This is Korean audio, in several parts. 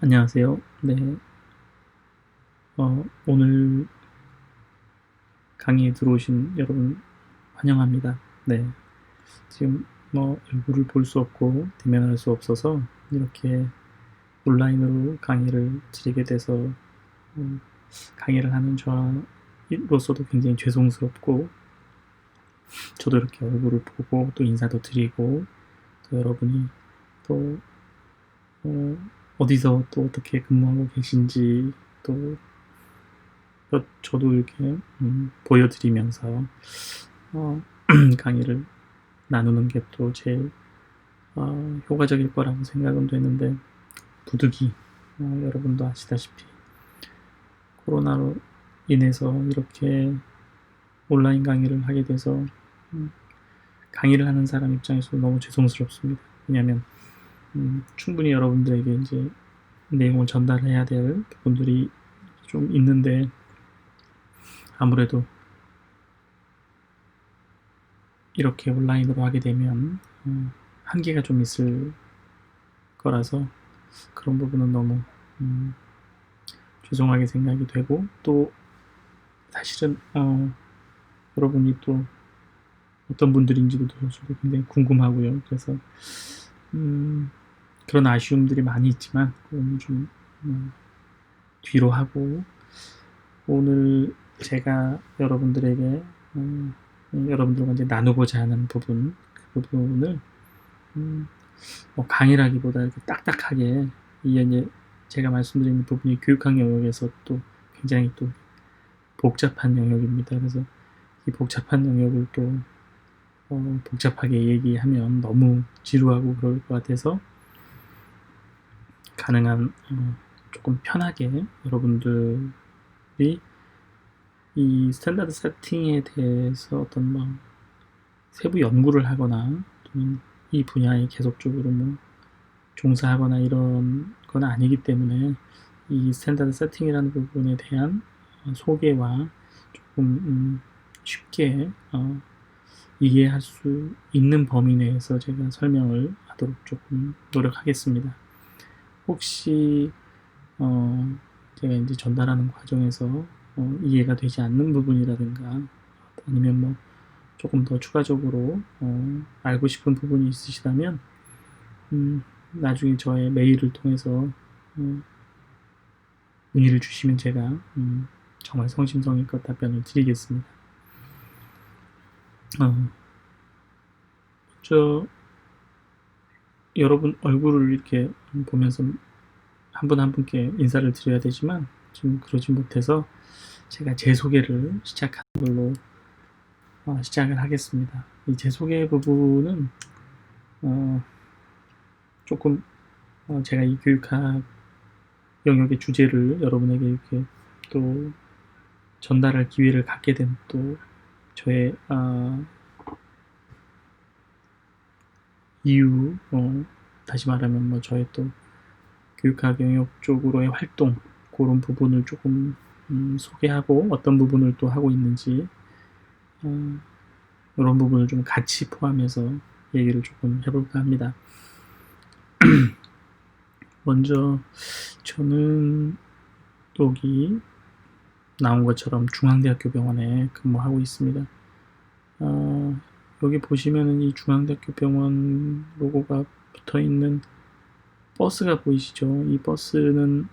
안녕하세요. 네. 오늘 강의에 들어오신 여러분 환영합니다. 네. 지금 얼굴을 볼 수 없고 대면할 수 없어서 이렇게 온라인으로 강의를 드리게 돼서 강의를 하는 저로서도 굉장히 죄송스럽고, 저도 이렇게 얼굴을 보고 또 인사도 드리고, 또 여러분이 또 어디서 또 어떻게 근무하고 계신지 또 저도 이렇게 보여드리면서 어, 강의를 나누는 게 또 제일 효과적일 거라고 생각은 되는데, 부득이 여러분도 아시다시피 코로나로 인해서 이렇게 온라인 강의를 하게 돼서 강의를 하는 사람 입장에서 너무 죄송스럽습니다. 왜냐하면 충분히 여러분들에게 이제 내용을 전달해야 될 부분들이 좀 있는데, 아무래도 이렇게 온라인으로 하게 되면 한계가 좀 있을 거라서 그런 부분은 너무 죄송하게 생각이 되고, 또 사실은 여러분이 또 어떤 분들인지도 저도 굉장히 궁금하고요. 그래서 그런 아쉬움들이 많이 있지만 그건 좀 뒤로 하고, 오늘 제가 여러분들에게 여러분들과 이제 나누고자 하는 부분, 그 부분을 강의라기보다 이렇게 딱딱하게, 이게 이제 제가 말씀드리는 부분이 교육학 영역에서 또 굉장히 또 복잡한 영역입니다. 그래서 이 복잡한 영역을 또 복잡하게 얘기하면 너무 지루하고 그럴 것 같아서, 가능한 조금 편하게 여러분들이 이 스탠다드 세팅에 대해서 어떤 세부 연구를 하거나 또는 이 분야에 계속적으로 종사하거나 이런 건 아니기 때문에, 이 스탠다드 세팅이라는 부분에 대한 소개와 조금 쉽게 이해할 수 있는 범위 내에서 제가 설명을 하도록 조금 노력하겠습니다. 혹시 제가 이제 전달하는 과정에서 이해가 되지 않는 부분이라든가, 아니면 조금 더 추가적으로 알고 싶은 부분이 있으시다면 나중에 저의 메일을 통해서 문의를 주시면 제가 정말 성심성의껏 답변을 드리겠습니다. 여러분 얼굴을 이렇게 보면서 한 분 한 분께 인사를 드려야 되지만 지금 그러지 못해서 제가 제 소개를 시작하는 걸로 시작을 하겠습니다. 이 제 소개 부분은 조금 제가 이 교육학 영역의 주제를 여러분에게 이렇게 또 전달할 기회를 갖게 된 또 저의 이유, 다시 말하면 저의 또 교육학 영역 쪽으로의 활동, 그런 부분을 조금 소개하고, 어떤 부분을 또 하고 있는지 이런 부분을 좀 같이 포함해서 얘기를 조금 해볼까 합니다. 먼저 저는 여기 나온 것처럼 중앙대학교 병원에 근무하고 있습니다. 여기 보시면은 이 중앙대학교 병원 로고가 붙어있는 버스가 보이시죠? 이 버스는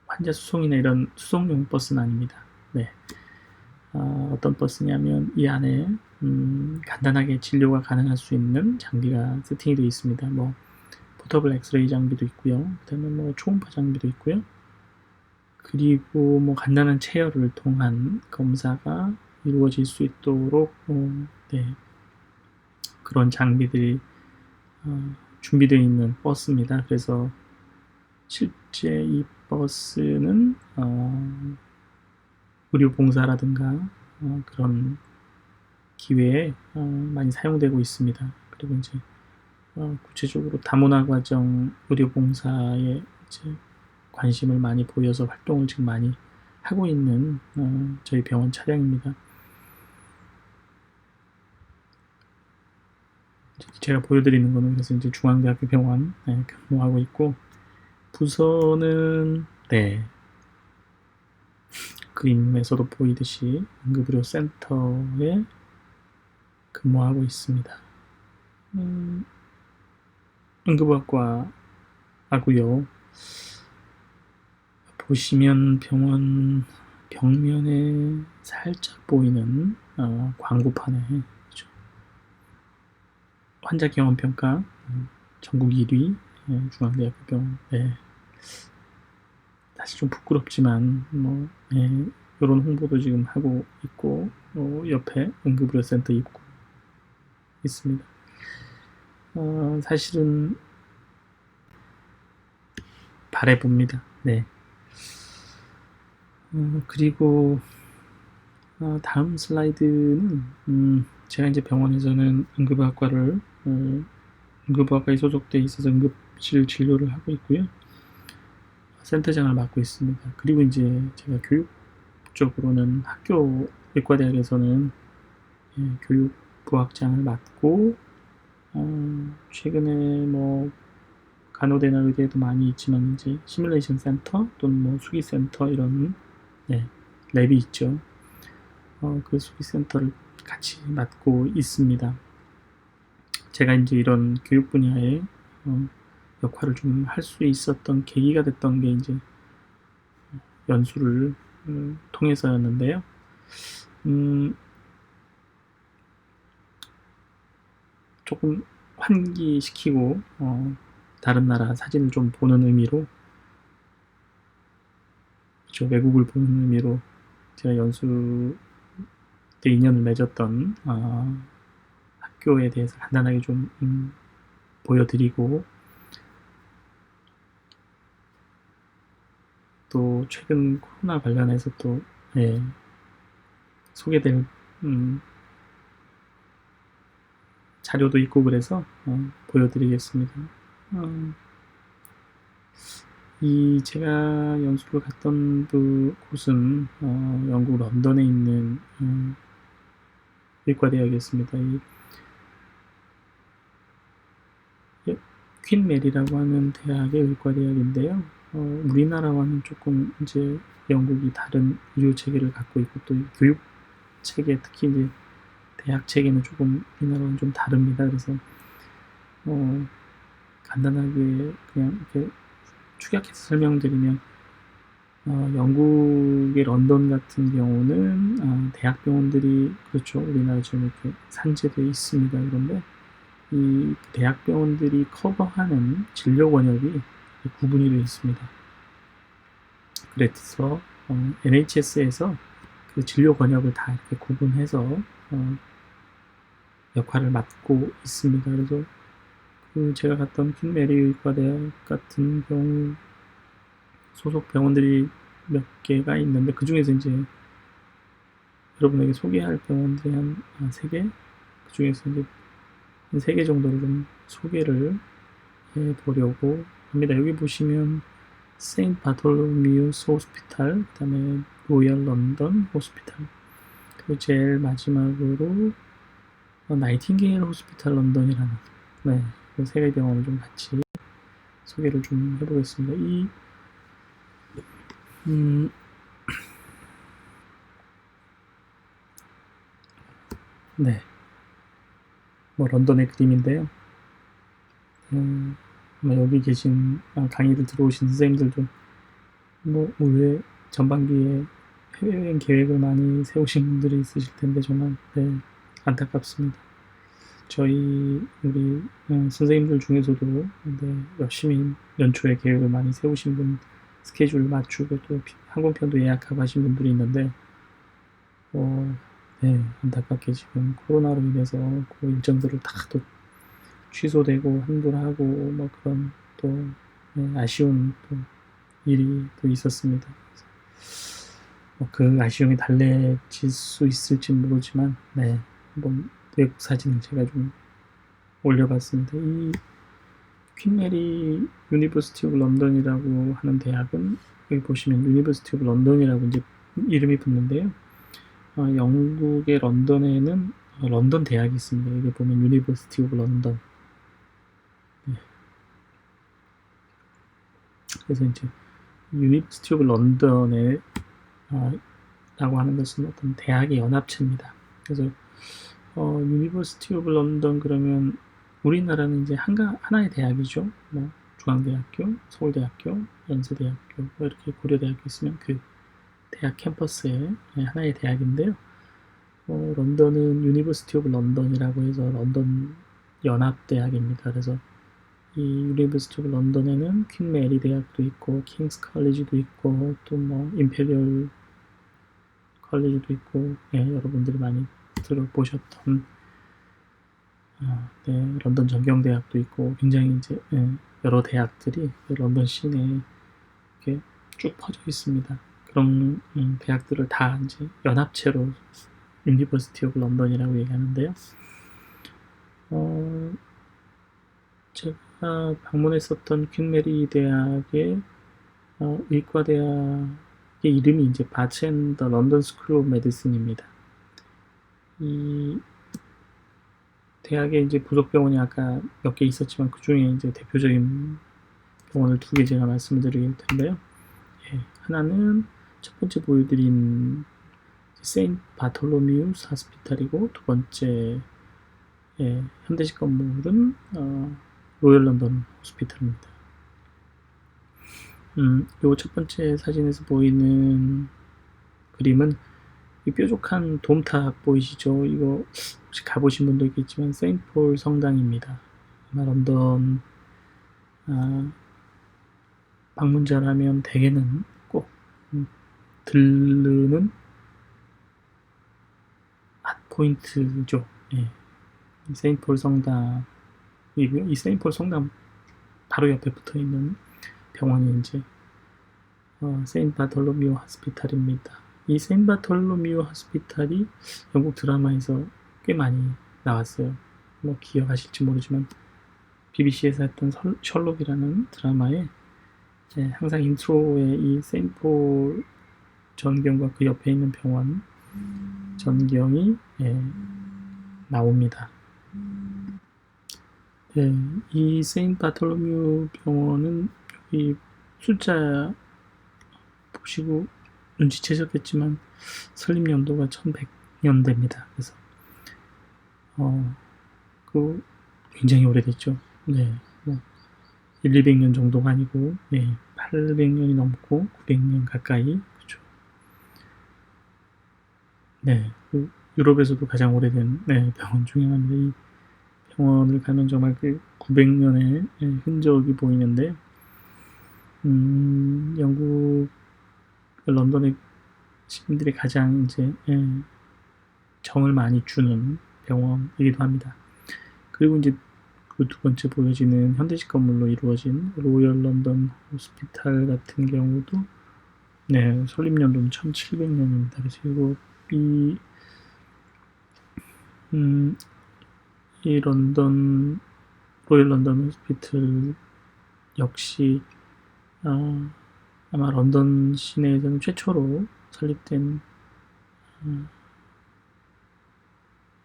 환자 수송이나 이런 수송용 버스는 아닙니다. 네. 어떤 버스냐면 이 안에 간단하게 진료가 가능할 수 있는 장비가 세팅이 되어 있습니다. 포터블 엑스레이 장비도 있고요. 그다음에 초음파 장비도 있고요. 그리고 간단한 체열을 통한 검사가 이루어질 수 있도록 그런 장비들이 준비되어 있는 버스입니다. 그래서 실제 이 버스는 의료봉사라든가 그런 기회에 많이 사용되고 있습니다. 그리고 이제 구체적으로 다문화 과정 의료봉사에 이제 관심을 많이 보여서 활동을 지금 많이 하고 있는 저희 병원 차량입니다. 제가 보여드리는 거는 그래서 이제 중앙대학교 병원 근무하고 있고, 부서는 그림에서도 보이듯이 응급의료센터에 근무하고 있습니다. 응급의학과하고요. 보시면 병원 벽면에 살짝 보이는 광고판에 환자 경험 평가 전국 1위 중앙대학교 병원. 사실 좀 부끄럽지만 이런 홍보도 지금 하고 있고, 옆에 응급의료센터 입구 있습니다. 사실은 바래봅니다. 그리고 다음 슬라이드는 제가 이제 병원에서는 응급의학과에 소속돼 있어서 응급실 진료를 하고 있고요. 센터장을 맡고 있습니다. 그리고 이제 제가 교육적으로는 학교 의과대학에서는 교육부학장을 맡고, 최근에 간호대나 의대도 많이 있지만 이제 시뮬레이션 센터 또는 수기센터 이런 랩이 있죠. 그 수기센터를 같이 맡고 있습니다. 제가 이제 이런 교육 분야에 역할을 좀 할 수 있었던 계기가 됐던 게 이제 연수를 통해서였는데요. 조금 환기시키고 다른 나라 사진을 좀 보는 의미로, 외국을 보는 의미로 제가 연수 때 인연을 맺었던 학교에 대해서 간단하게 좀 보여드리고, 또 최근 코로나 관련해서 또 소개될 자료도 있고 그래서 보여드리겠습니다. 이 제가 연수를 갔던 곳은 영국 런던에 있는 의과대학이었습니다. 퀸 메리라고 하는 대학의 의과대학인데요. 우리나라와는 조금 이제 영국이 다른 의료 체계를 갖고 있고, 또 교육 체계, 특히 이제 대학 체계는 조금 우리나라와는 좀 다릅니다. 그래서 간단하게 그냥 이렇게 축약해서 설명드리면, 영국의 런던 같은 경우는 대학병원들이, 그렇죠, 우리나라처럼 이렇게 산재되어 있습니다. 그런데 이 대학병원들이 커버하는 진료 권역이 구분이 되어 있습니다. 그래서 NHS에서 그 진료 권역을 다 이렇게 구분해서 역할을 맡고 있습니다. 그래서 제가 갔던 퀸 메리 의과대학 같은 경우 소속 병원들이 몇 개가 있는데, 그 중에서 이제 여러분에게 소개할 병원들이 한 3개, 그 중에서 이제 한 3개 정도를 좀 소개를 해보려고 합니다. 여기 보시면 세인트 바톨로미우스 호스피탈, 그 다음에 로열 런던 호스피탈, 그리고 제일 마지막으로 나이팅게일 호스피탈 런던이라는 그 3개 병원을 좀 같이 소개를 좀 해보겠습니다. 런던의 그림인데요. 여기 계신 강의를 들어오신 선생님들도 올해 전반기에 해외여행 계획을 많이 세우신 분들이 있으실 텐데 정말 안타깝습니다. 우리 선생님들 중에서도 열심히 연초에 계획을 많이 세우신 분, 스케줄을 맞추고 또 항공편도 예약하고 하신 분들이 있는데 안타깝게 지금 코로나로 인해서 그 일정들을 다 또 취소되고 환불하고 그런 또 아쉬운 또 일이 또 있었습니다. 그 아쉬움이 달래질 수 있을지 모르지만 한번 외국 사진을 제가 좀 올려봤습니다. 이 퀸 메리 유니버시티 오브 런던이라고 하는 대학은, 여기 보시면 유니버시티 오브 런던이라고 이제 이름이 붙는데요. 영국의 런던에는 런던 대학이 있습니다. 여기 보면 유니버시티 오브 런던. 네. 그래서 이제 유니버시티 오브 런던에 라고 하는 것은 어떤 대학의 연합체입니다. 그래서 유니버시티 오브 런던 그러면 우리나라는 이제 하나의 대학이죠. 뭐 중앙대학교, 서울대학교, 연세대학교, 뭐 이렇게 고려대학교 있으면 그 대학 캠퍼스의 하나의 대학인데요. 런던은 유니버시티 오브 런던이라고 해서 런던 연합대학입니다. 그래서 이 유니버시티 오브 런던에는 퀸 메리 대학도 있고 킹스 칼리지도 있고 또 뭐 임페리얼 칼리지도 있고 여러분들이 많이 들어보셨던 런던 전경대학도 있고 굉장히 이제 여러 대학들이 런던 시내에 이렇게 쭉 퍼져 있습니다. 그런 대학들을 다 이제 연합체로 유니버시티 오브 런던이라고 얘기하는데요. 제가 방문했었던 퀸 메리 대학의 의과대학의 이름이 이제 바츠 앤 더 런던 스쿨 오브 메디슨입니다. 이 대학에 이제 부속 병원이 아까 몇 개 있었지만 그 중에 이제 대표적인 병원을 2개 제가 말씀을 드릴 텐데요. 하나는 첫 번째 보여드린 세인트 바톨로미우스 하스피탈이고 두 번째 현대식 건물은 로열 런던 호스피탈입니다. 요 첫 번째 사진에서 보이는 그림은 이 뾰족한 돔탑 보이시죠? 이거 혹시 가보신 분도 있겠지만 세인트폴 성당입니다. 아마 런던 방문자라면 대개는 꼭 들르는 핫포인트죠. 세인트폴 성당이고요. 이 세인트폴 성당 바로 옆에 붙어 있는 병원이 이제 세인트 바톨로미오 하스피탈입니다. 이 세인트 바톨로미오 하스피탈이 영국 드라마에서 꽤 많이 나왔어요. 뭐 기억하실지 모르지만 BBC에서 했던 셜록이라는 드라마에 항상 인트로에 이 세인트폴 전경과 그 옆에 있는 병원 전경이 나옵니다. 이 세인트 바톨로미오 병원은 여기 숫자 보시고 눈치채셨겠지만 설립 연도가 1100년대입니다. 그래서 그 굉장히 오래됐죠. 뭐 200년 정도가 아니고 800년이 넘고 900년 가까이 그렇죠. 그 유럽에서도 가장 오래된 병원 중에 하나인데 이 병원을 가면 정말 그 900년의 흔적이 보이는데 영국 런던의 시민들이 가장 이제 정을 많이 주는 병원이기도 합니다. 그리고 이제 그 두 번째 보여지는 현대식 건물로 이루어진 로열 런던 호스피탈 같은 경우도 설립 연도는 1700년입니다. 그래서 이 런던 로열 런던 호스피탈 역시 아마 런던 시내에서는 최초로 설립된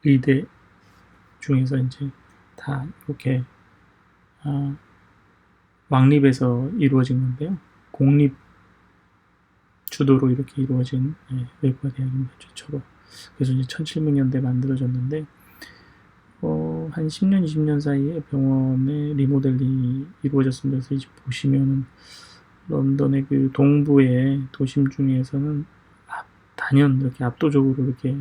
의대 중에서 이제 다 이렇게 왕립에서 이루어진 건데요. 공립 주도로 이렇게 이루어진 외과대학입니다. 최초로. 그래서 이제 1700년대에 만들어졌는데 한 10년, 20년 사이에 병원의 리모델링이 이루어졌습니다. 그래서 이제 보시면은 런던의 그 동부의 도심 중에서는 단연 이렇게 압도적으로 이렇게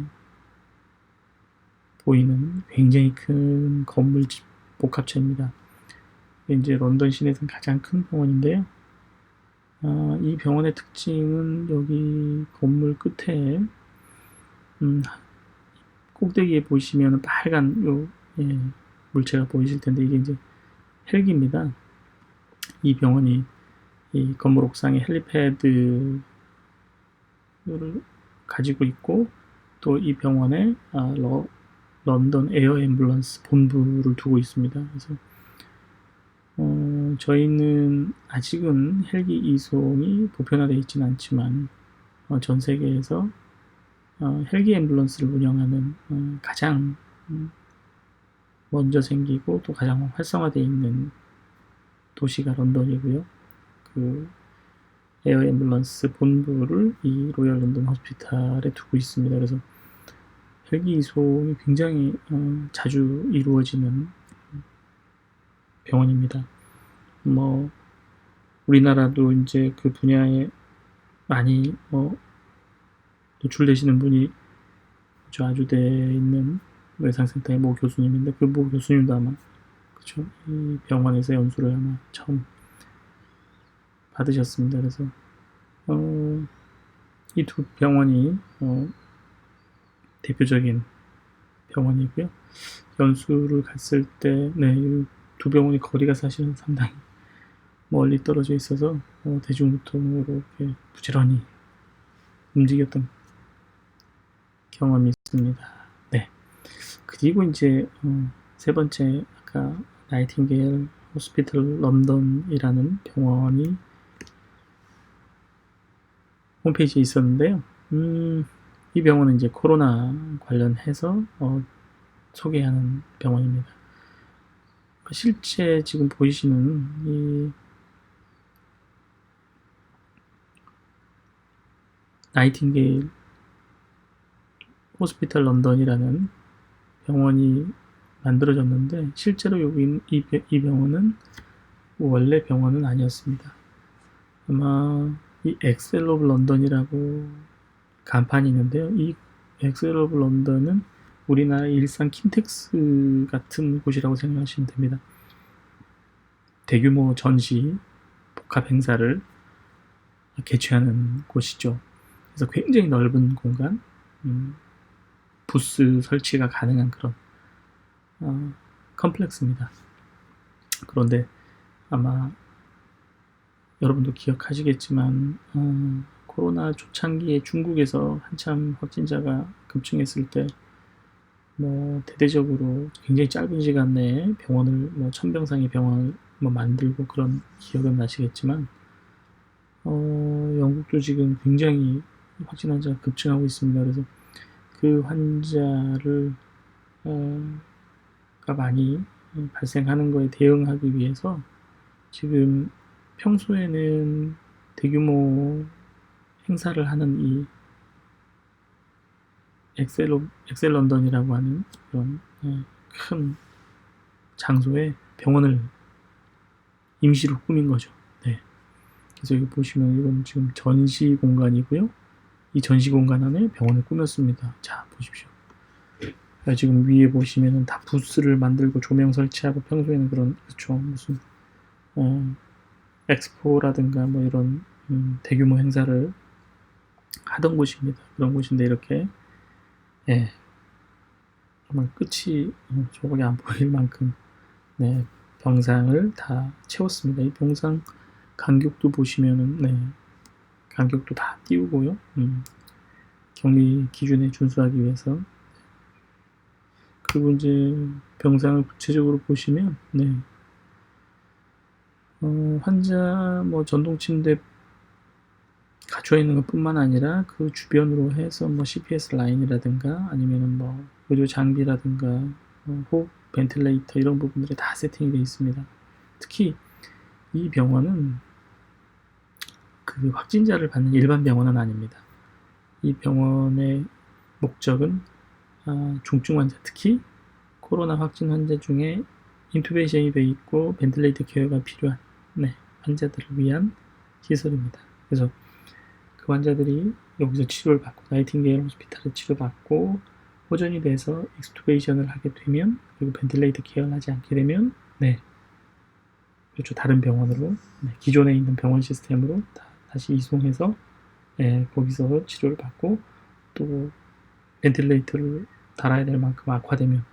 보이는 굉장히 큰 건물집 복합체입니다. 이제 런던 시내에서는 가장 큰 병원인데요. 이 병원의 특징은 여기 건물 끝에 꼭대기에 보시면 빨간 물체가 보이실 텐데 이게 이제 헬기입니다. 이 병원이 이 건물 옥상에 헬리패드를 가지고 있고 또 이 병원에 런던 에어 앰뷸런스 본부를 두고 있습니다. 그래서 저희는 아직은 헬기 이송이 보편화되어 있지는 않지만 전 세계에서 헬기 앰뷸런스를 운영하는 가장 먼저 생기고 또 가장 활성화되어 있는 도시가 런던이고요. 그 에어 앰뷸런스 본부를 이 로열 런던 호스피탈에 두고 있습니다. 그래서 헬기 이송이 굉장히 자주 이루어지는 병원입니다. 뭐 우리나라도 이제 그 분야에 많이 노출되시는 분이 아주대에 있는 외상센터의 모 교수님인데 그 모 교수님도 아마 그쵸 이 병원에서 연수를 아마 처음 받으셨습니다. 그래서 이 두 병원이 대표적인 병원이고요. 연수를 갔을 때 이 두 병원이 거리가 사실은 상당히 멀리 떨어져 있어서 대중교통으로 이렇게 부지런히 움직였던 경험이 있습니다. 네. 그리고 이제 세 번째 아까 나이팅게일 호스피털 런던이라는 병원이 홈페이지에 있었는데요. 이 병원은 이제 코로나 관련해서 소개하는 병원입니다. 실제 지금 보이시는 이 나이팅게일 호스피털 런던이라는 병원이 만들어졌는데 실제로 여기 이 병원은 원래 병원은 아니었습니다. 아마 이 엑셀 오브 런던이라고 간판이 있는데요. 이 엑셀 오브 런던은 우리나라 일산 킨텍스 같은 곳이라고 생각하시면 됩니다. 대규모 전시, 복합 행사를 개최하는 곳이죠. 그래서 굉장히 넓은 공간, 부스 설치가 가능한 그런 컴플렉스입니다. 그런데 아마 여러분도 기억하시겠지만 코로나 초창기에 중국에서 한참 확진자가 급증했을 때 대대적으로 굉장히 짧은 시간 내에 병원을 1000병상의 병원을 만들고 그런 기억은 나시겠지만 영국도 지금 굉장히 확진 환자가 급증하고 있습니다. 그래서 그 환자를 가 많이 발생하는 거에 대응하기 위해서 지금 평소에는 대규모 행사를 하는 이 엑셀 런던이라고 하는 그런 큰 장소에 병원을 임시로 꾸민 거죠. 네. 그래서 여기 보시면 이건 지금 전시 공간이고요. 이 전시 공간 안에 병원을 꾸몄습니다. 자, 보십시오. 지금 위에 보시면은 다 부스를 만들고 조명 설치하고 평소에는 그런 무슨 엑스포라든가 이런 대규모 행사를 하던 곳입니다. 그런 곳인데 이렇게 정말 끝이 저밖에 안 보일 만큼 병상을 다 채웠습니다. 이 병상 간격도 보시면은 간격도 다 띄우고요. 격리 기준에 준수하기 위해서. 그리고 이제 병상을 구체적으로 보시면 환자 전동 침대 갖춰 있는 것뿐만 아니라 그 주변으로 해서 CPS 라인이라든가 아니면은 의료 장비라든가 호흡 벤틸레이터 이런 부분들이 다 세팅이 되어 있습니다. 특히 이 병원은 그 확진자를 받는 일반 병원은 아닙니다. 이 병원의 목적은 중증 환자, 특히 코로나 확진 환자 중에 인투베이션이 되어 있고 벤틸레이터 케어가 필요한 환자들을 위한 시설입니다. 그래서 그 환자들이 여기서 치료를 받고 나이팅게일 호스피탈에 치료받고 호전이 돼서 익스투베이션을 하게 되면 그리고 벤틸레이터 케어를 하지 않게 되면 그렇죠. 다른 병원으로 기존에 있는 병원 시스템으로 다시 이송해서 거기서 치료를 받고 또 벤틸레이터를 달아야 될 만큼 악화되면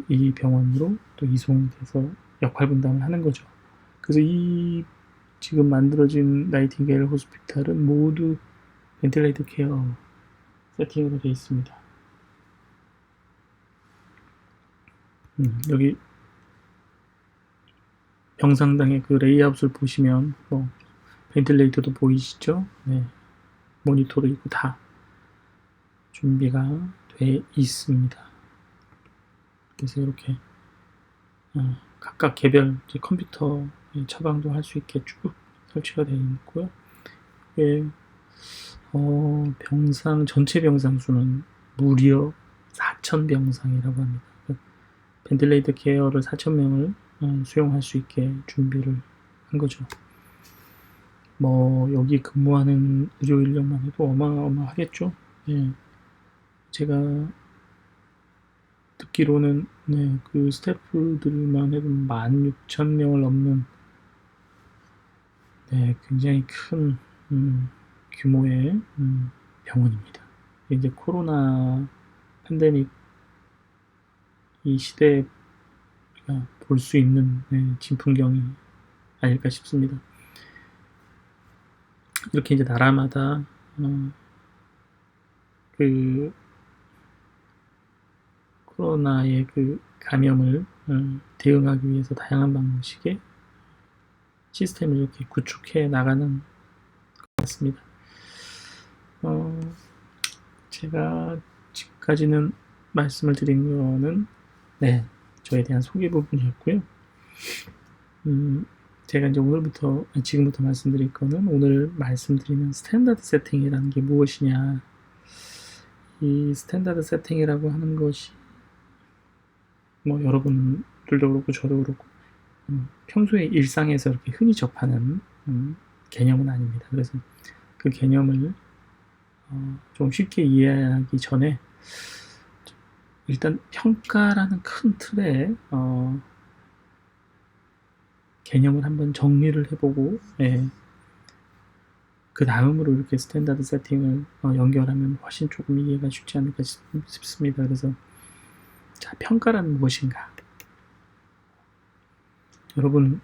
이 병원으로 또 이송돼서 역할 분담을 하는 거죠. 그래서 이 지금 만들어진 나이팅게일 호스피탈은 모두 벤틸레이터 케어 세팅으로 되어 있습니다. 여기 병상당의 그 레이아웃을 보시면 벤틸레이터도 보이시죠? 모니터도 있고 다 준비가 돼 있습니다. 그래서 이렇게 각각 개별 컴퓨터 처방도 할 수 있게 쭉 설치가 되어 있고요. 예, 병상 전체 병상 수는 무려 4,000병상이라고 합니다. 벤틸레이터 케어를 4,000명을 수용할 수 있게 준비를 한 거죠. 뭐 여기 근무하는 의료 인력만 해도 어마어마하겠죠. 예. 제가 듣기로는 그 스태프들만 해도 16,000명을 넘는 굉장히 큰 규모의 병원입니다. 이제 코로나 팬데믹 이 시대에 볼 수 있는 진풍경이 아닐까 싶습니다. 이렇게 이제 나라마다 그 코로나의 그 감염을 대응하기 위해서 다양한 방식의 시스템을 이렇게 구축해 나가는 것 같습니다. 제가 지금까지는 말씀을 드린 거는 저에 대한 소개 부분이었고요. 제가 이제 지금부터 말씀드릴 거는 오늘 말씀드리는 스탠다드 세팅이라는 게 무엇이냐. 이 스탠다드 세팅이라고 하는 것이 뭐 여러분들도 그렇고 저도 그렇고 평소에 일상에서 이렇게 흔히 접하는 개념은 아닙니다. 그래서 그 개념을 좀 쉽게 이해하기 전에 일단 평가라는 큰 틀에 개념을 한번 정리를 해보고 그 다음으로 이렇게 스탠다드 세팅을 연결하면 훨씬 조금 이해가 쉽지 않을까 싶습니다. 그래서 자, 평가란 무엇인가? 여러분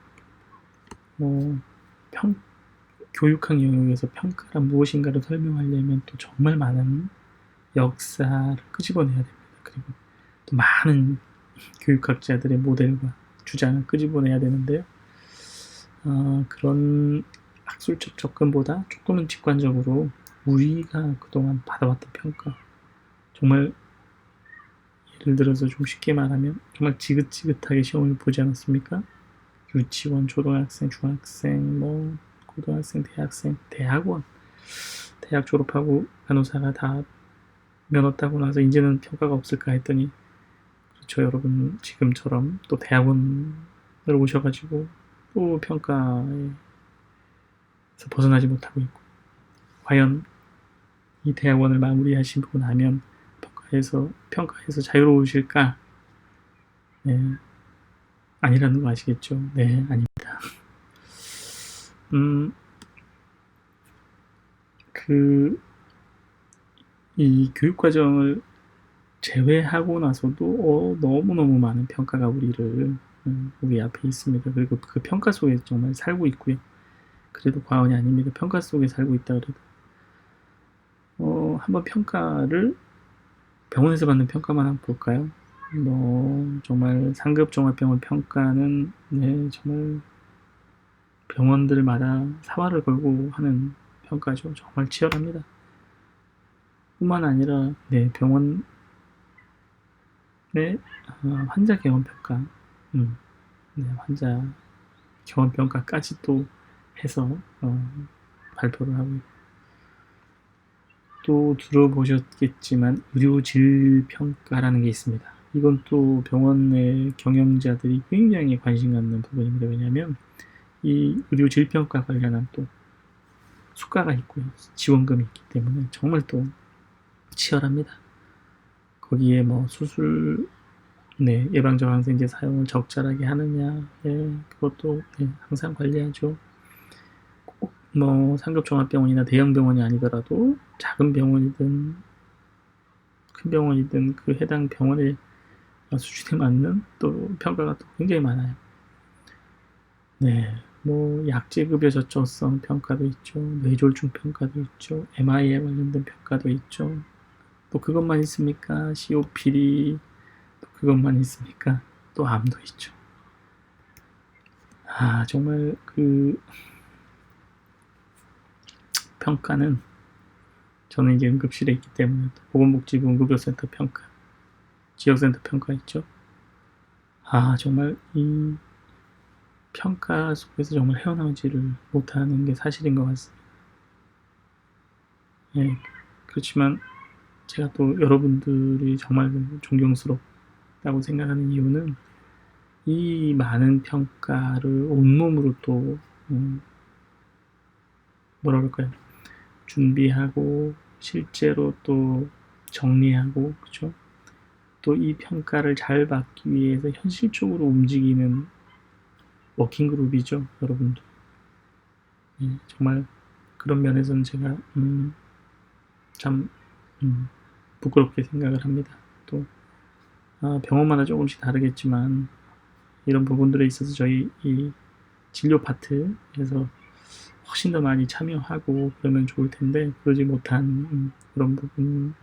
교육학 영역에서 평가란 무엇인가를 설명하려면 또 정말 많은 역사를 끄집어내야 됩니다. 그리고 또 많은 교육학자들의 모델과 주장을 끄집어내야 되는데요. 그런 학술적 접근보다 조금은 직관적으로 우리가 그동안 받아왔던 평가, 정말 예를 들어서 좀 쉽게 말하면 정말 지긋지긋하게 시험을 보지 않았습니까? 유치원, 초등학생, 중학생, 뭐 고등학생, 대학생, 대학원, 대학 졸업하고 간호사가 다 면허 따고 나서 이제는 평가가 없을까 했더니 그렇죠, 여러분. 지금처럼 또 대학원을 오셔가지고 또 평가에서 벗어나지 못하고 있고, 과연 이 대학원을 마무리하시고 나면 평가에서 자유로우실까? 아니라는 거 아시겠죠? 아닙니다. 이 교육과정을 제외하고 나서도 너무너무 많은 평가가 우리 앞에 있습니다. 그리고 그 평가 속에 정말 살고 있고요. 그래도 과언이 아닙니다. 평가 속에 살고 있다 그래도 한번 평가를 병원에서 받는 평가만 한번 볼까요? 정말 상급 종합병원 평가는 정말 병원들마다 사활을 걸고 하는 평가죠. 정말 치열합니다. 뿐만 아니라 병원 내 환자 개원 평가, 환자 개원 평가까지 또 해서 발표를 하고 있고, 또 들어보셨겠지만 의료질 평가라는 게 있습니다. 이건 또 병원 내 경영자들이 굉장히 관심 갖는 부분입니다. 왜냐하면 이 의료질 평가 관련한 또 수가가 있고요, 지원금이 있기 때문에 정말 또 치열합니다. 거기에 뭐 수술 예방적 항생제 사용을 적절하게 하느냐, 그것도 항상 관리하죠. 꼭 뭐 상급 종합병원이나 대형 병원이 아니더라도 작은 병원이든 큰 병원이든 그 해당 병원의 수준에 맞는 또 평가가 또 굉장히 많아요. 뭐 약제급여 저촉성 평가도 있죠. 뇌졸중 평가도 있죠. MI에 관련된 평가도 있죠. 또 그것만 있습니까? COPD, 또 그것만 있습니까? 또 암도 있죠. 정말 그 평가는 저는 이제 응급실에 있기 때문에 또 보건복지부 응급의료센터 평가, 지역센터 평가 있죠. 정말 이 평가 속에서 정말 헤어나오지를 못하는 게 사실인 것 같습니다. 예, 그렇지만 제가 또 여러분들이 정말 존경스럽다고 생각하는 이유는 이 많은 평가를 온몸으로 또 뭐라 그럴까요? 준비하고 실제로 또 정리하고, 그렇죠? 또 이 평가를 잘 받기 위해서 현실적으로 움직이는 워킹그룹이죠, 여러분들. 예, 정말 그런 면에서는 제가 참 부끄럽게 생각을 합니다. 또 병원마다 조금씩 다르겠지만 이런 부분들에 있어서 저희 이 진료 파트에서 훨씬 더 많이 참여하고 그러면 좋을 텐데 그러지 못한 그런 부분이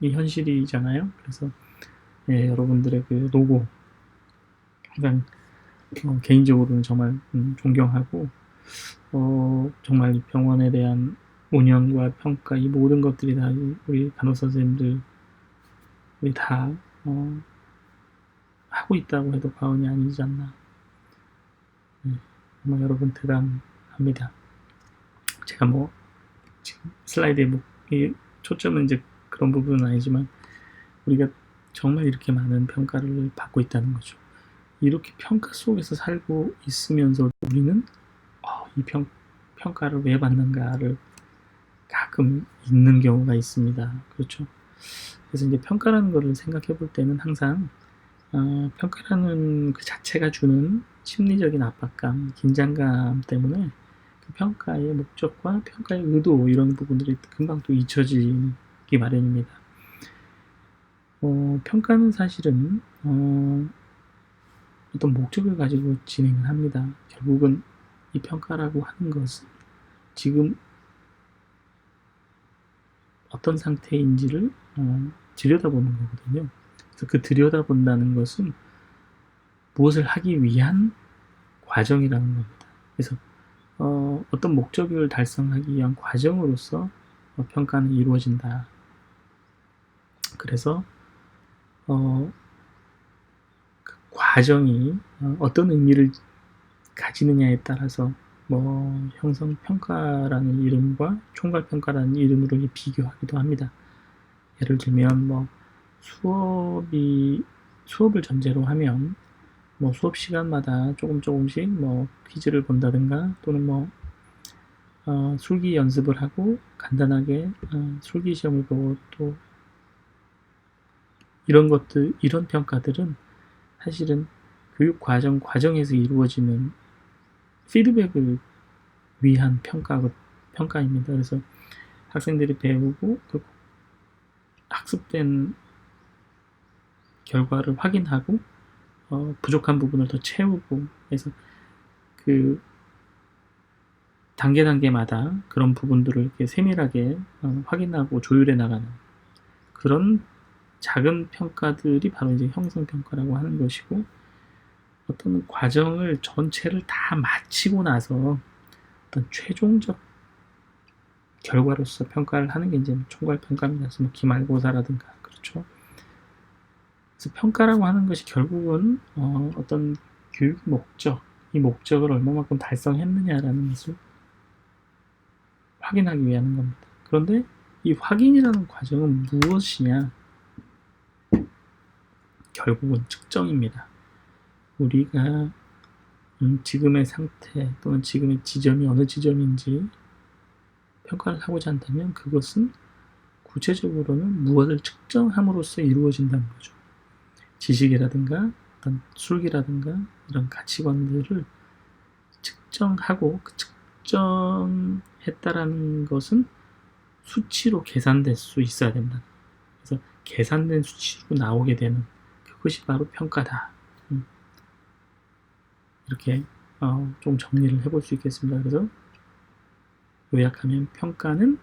현실이잖아요. 그래서 예, 여러분들의 그 노고 항상 개인적으로는 정말 존경하고 정말 병원에 대한 운영과 평가 이 모든 것들이 다 우리 간호사 선생님들이 다 하고 있다고 해도 과언이 아니지 않나. 정말 여러분 대단합니다. 제가 뭐 지금 슬라이드에 초점은 이제 그런 부분은 아니지만 우리가 정말 이렇게 많은 평가를 받고 있다는 거죠. 이렇게 평가 속에서 살고 있으면서 우리는 이 평가를 왜 받는가를 가끔 있는 경우가 있습니다. 그렇죠. 그래서 이제 평가라는 것을 생각해 볼 때는 항상 평가라는 그 자체가 주는 심리적인 압박감, 긴장감 때문에 그 평가의 목적과 평가의 의도 이런 부분들이 금방 또 잊혀지기 마련입니다. 평가는 사실은 어떤 목적을 가지고 진행을 합니다. 결국은 이 평가라고 하는 것은 지금 어떤 상태인지를 들여다보는 거거든요. 그래서 그 들여다본다는 것은 무엇을 하기 위한 과정이라는 겁니다. 그래서 어떤 목적을 달성하기 위한 과정으로서 평가는 이루어진다. 그래서 그 과정이 어떤 의미를 가지느냐에 따라서 형성평가라는 이름과 총괄평가라는 이름으로 비교하기도 합니다. 예를 들면 수업을 전제로 하면 수업 시간마다 조금씩 퀴즈를 본다든가 또는 술기 연습을 하고 간단하게 술기 시험을 보고 또 이런 평가들은 사실은 교육 과정에서 이루어지는 피드백을 위한 평가입니다. 그래서 학생들이 배우고 그 학습된 결과를 확인하고 부족한 부분을 더 채우고 해서 그 단계마다 그런 부분들을 이렇게 세밀하게 확인하고 조율해 나가는 그런 작은 평가들이 바로 이제 형성평가라고 하는 것이고, 어떤 과정을 전체를 다 마치고 나서 어떤 최종적 결과로서 평가를 하는 게 이제 총괄평가입니다. 그래서 기말고사라든가, 그렇죠. 그래서 평가라고 하는 것이 결국은 어떤 교육 이 목적을 얼마만큼 달성했느냐라는 것을 확인하기 위한 겁니다. 그런데 이 확인이라는 과정은 무엇이냐? 결국은 측정입니다. 우리가 지금의 상태 또는 지금의 지점이 어느 지점인지 평가를 하고자 한다면 그것은 구체적으로는 무엇을 측정함으로써 이루어진다는 거죠. 지식이라든가 어떤 술기라든가 이런 가치관들을 측정하고 그 측정했다라는 것은 수치로 계산될 수 있어야 된다. 그래서 계산된 수치로 나오게 되는 그것이 바로 평가다. 이렇게 좀 정리를 해볼 수 있겠습니다. 그래서 요약하면 평가는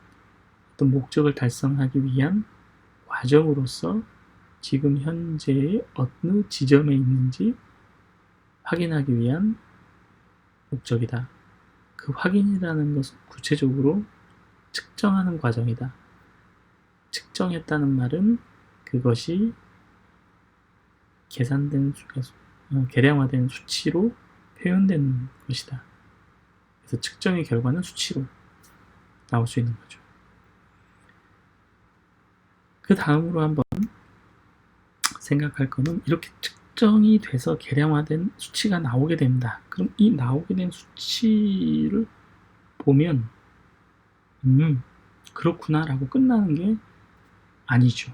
어떤 목적을 달성하기 위한 과정으로서 지금 현재의 어느 지점에 있는지 확인하기 위한 목적이다. 그 확인이라는 것은 구체적으로 측정하는 과정이다. 측정했다는 말은 그것이 계산된 계량화된 수치로 표현된 것이다. 그래서 측정의 결과는 수치로 나올 수 있는 거죠. 그 다음으로 한번 생각할 거는 이렇게 측정이 돼서 계량화된 수치가 나오게 된다. 그럼 이 나오게 된 수치를 보면 그렇구나 라고 끝나는 게 아니죠.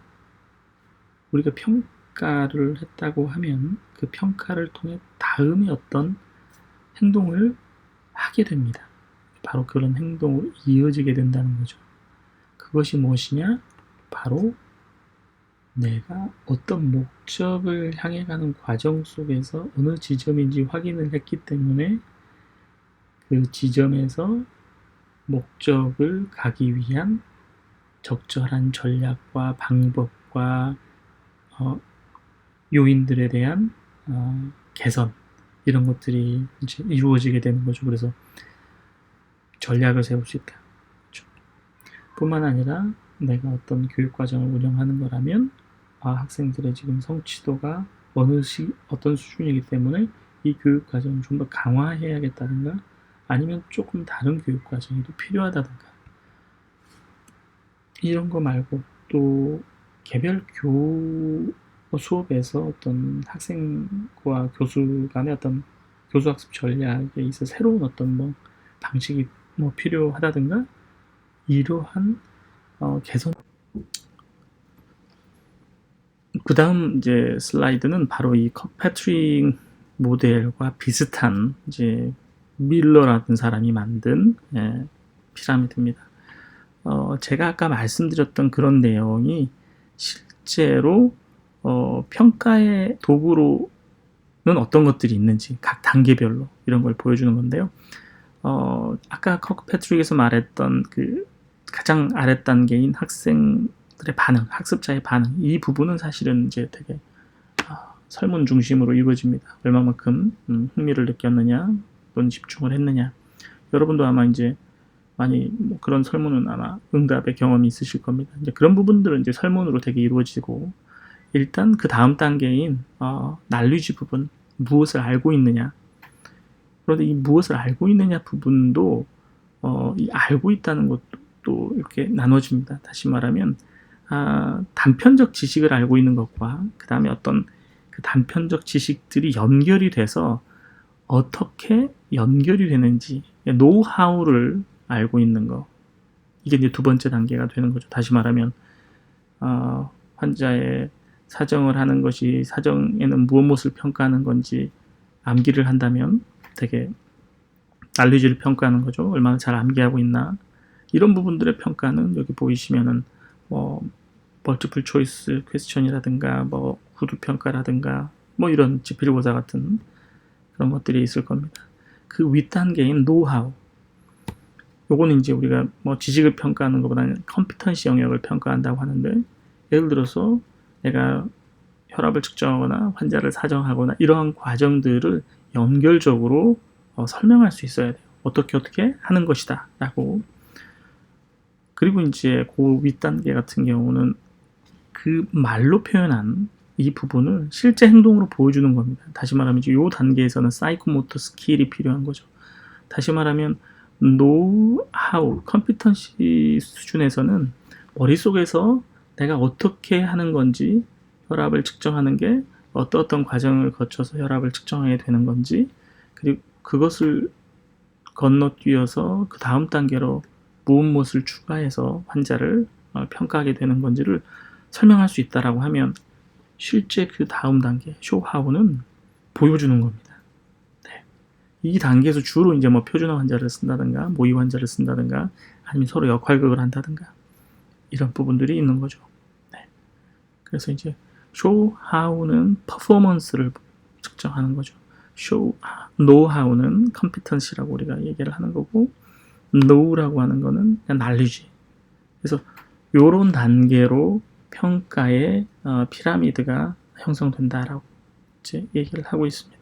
우리가 평가를 했다고 하면 그 평가를 통해 다음에 어떤 행동을 하게 됩니다. 바로 그런 행동으로 이어지게 된다는 거죠. 그것이 무엇이냐? 바로 내가 어떤 목적을 향해 가는 과정 속에서 어느 지점인지 확인을 했기 때문에 그 지점에서 목적을 가기 위한 적절한 전략과 방법과 요인들에 대한 개선 이런 것들이 이제 이루어지게 되는 거죠. 그래서 전략을 세울 수 있다. 그렇죠. 뿐만 아니라 내가 어떤 교육 과정을 운영하는 거라면 학생들의 지금 성취도가 어떤 수준이기 때문에 이 교육 과정을 좀 더 강화해야겠다든가 아니면 조금 다른 교육 과정이 또 필요하다든가 이런 거 말고 또 개별 수업에서 어떤 학생과 교수 간의 어떤 교수학습 전략에 있어 새로운 어떤 방식이 필요하다든가 이러한 개선. 그 다음 이제 슬라이드는 바로 이 커패트릭 모델과 비슷한 이제 밀러라는 사람이 만든 피라미드입니다. 제가 아까 말씀드렸던 그런 내용이 실제로 평가의 도구로는 어떤 것들이 있는지 각 단계별로 이런 걸 보여주는 건데요. 아까 커패트릭에서 말했던 그 가장 아랫 단계인 학생들의 반응, 학습자의 반응 이 부분은 사실은 이제 되게 설문 중심으로 이루어집니다. 얼마만큼 흥미를 느꼈느냐 또는 집중을 했느냐. 여러분도 아마 이제 많이 그런 설문은 아마 응답의 경험이 있으실 겁니다. 이제 그런 부분들은 이제 설문으로 되게 이루어지고 일단 그 다음 단계인 날리지 부분 무엇을 알고 있느냐. 그런데 이 무엇을 알고 있느냐 부분도 이 알고 있다는 것도 이렇게 나눠집니다. 다시 말하면 단편적 지식을 알고 있는 것과 그 다음에 어떤 그 단편적 지식들이 연결이 돼서 어떻게 연결이 되는지 노하우를 알고 있는 거 이게 이제 두 번째 단계가 되는 거죠. 다시 말하면 환자의 사정을 하는 것이 사정에는 무엇을 평가하는 건지 암기를 한다면 되게 날리지를 평가하는 거죠. 얼마나 잘 암기하고 있나 이런 부분들의 평가는 여기 보이시면은 멀티플 초이스 퀘스천이라든가 구두 평가라든가 이런 지필고사 같은 그런 것들이 있을 겁니다. 그 윗단계인 노하우 요거는 이제 우리가 지식을 평가하는 것보다는 컴피턴시 영역을 평가한다고 하는데 예를 들어서 내가 혈압을 측정하거나 환자를 사정하거나 이러한 과정들을 연결적으로 설명할 수 있어야 돼요. 어떻게 하는 것이다 라고. 그리고 이제 그 윗단계 같은 경우는 그 말로 표현한 이 부분을 실제 행동으로 보여주는 겁니다. 다시 말하면 이 단계에서는 사이코모터 스킬이 필요한 거죠. 다시 말하면 노하우, 컴피턴시 수준에서는 머릿속에서 내가 어떻게 하는 건지 혈압을 측정하는 게 어떤 과정을 거쳐서 혈압을 측정하게 되는 건지 그리고 그것을 건너뛰어서 그 다음 단계로 무엇을 추가해서 환자를 평가하게 되는 건지를 설명할 수 있다라고 하면 실제 그 다음 단계 쇼하우는 보여주는 겁니다. 네. 이 단계에서 주로 이제 표준화 환자를 쓴다든가 모의 환자를 쓴다든가 아니면 서로 역할극을 한다든가 이런 부분들이 있는 거죠. 네. 그래서 이제 쇼하우는 퍼포먼스를 측정하는 거죠. 노하우는 컴피턴시라고 우리가 얘기를 하는 거고 노우라고 하는 거는 그냥 날리지. 그래서 요런 단계로 평가의 피라미드가 형성된다라고 이제 얘기를 하고 있습니다.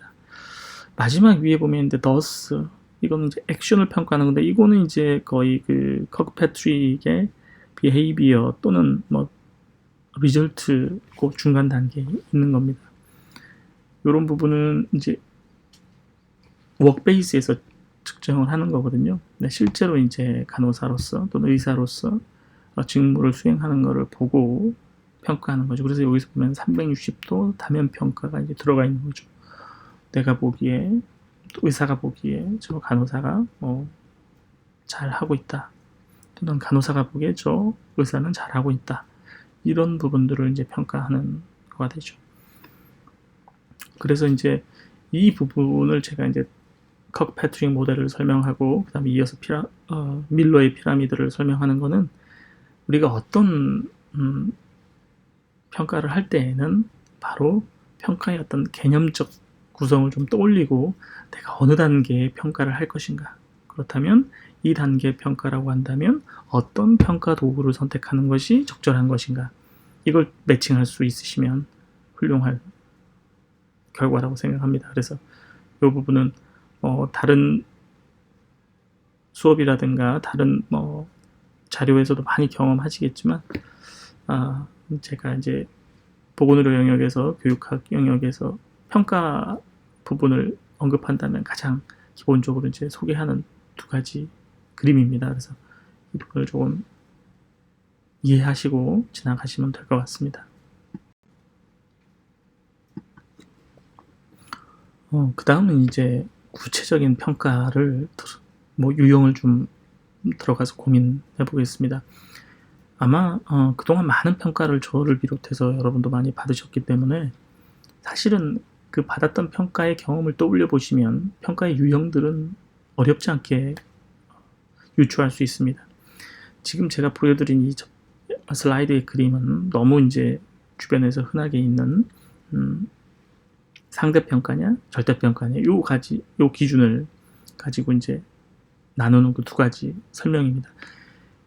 마지막 위에 보면 thus 이거는 이제 액션을 평가하는 건데, 이거는 이제 거의 그 커크패트릭의 비헤이비어 또는 뭐 리절트 그 중간 단계에 있는 겁니다. 이런 부분은 이제 워크베이스에서 측정을 하는 거거든요. 근데 실제로 이제 간호사로서 또는 의사로서 직무를 수행하는 거를 보고 평가하는 거죠. 그래서 여기서 보면 360도 다면 평가가 이제 들어가 있는 거죠. 내가 보기에, 의사가 보기에 저 간호사가 잘 하고 있다, 또는 간호사가 보기에 저 의사는 잘 하고 있다, 이런 부분들을 이제 평가하는 거가 되죠. 그래서 이제 이 부분을 제가 이제 커크패트릭 모델을 설명하고, 그 다음에 이어서 밀러의 피라미드를 설명하는 거는, 우리가 어떤 평가를 할 때에는 바로 평가의 어떤 개념적 구성을 좀 떠올리고, 내가 어느 단계의 평가를 할 것인가, 그렇다면 이 단계 평가라고 한다면 어떤 평가 도구를 선택하는 것이 적절한 것인가, 이걸 매칭할 수 있으시면 훌륭할 결과라고 생각합니다. 그래서 이 부분은 다른 수업이라든가 다른 자료에서도 많이 경험하시겠지만, 제가 이제 보건의료 영역에서, 교육학 영역에서 평가 부분을 언급한다면 가장 기본적으로 이제 소개하는 두 가지 그림입니다. 그래서 이 부분을 조금 이해하시고 지나가시면 될 것 같습니다. 그 다음은 이제 구체적인 평가를 유형을 좀 들어가서 고민해 보겠습니다. 아마 그동안 많은 평가를 저를 비롯해서 여러분도 많이 받으셨기 때문에, 사실은 그 받았던 평가의 경험을 떠올려 보시면 평가의 유형들은 어렵지 않게 유추할 수 있습니다. 지금 제가 보여드린 이 슬라이드의 그림은 너무 이제 주변에서 흔하게 있는 상대평가냐 절대평가냐, 요 기준을 가지고 이제 나누는 그 두 가지 설명입니다.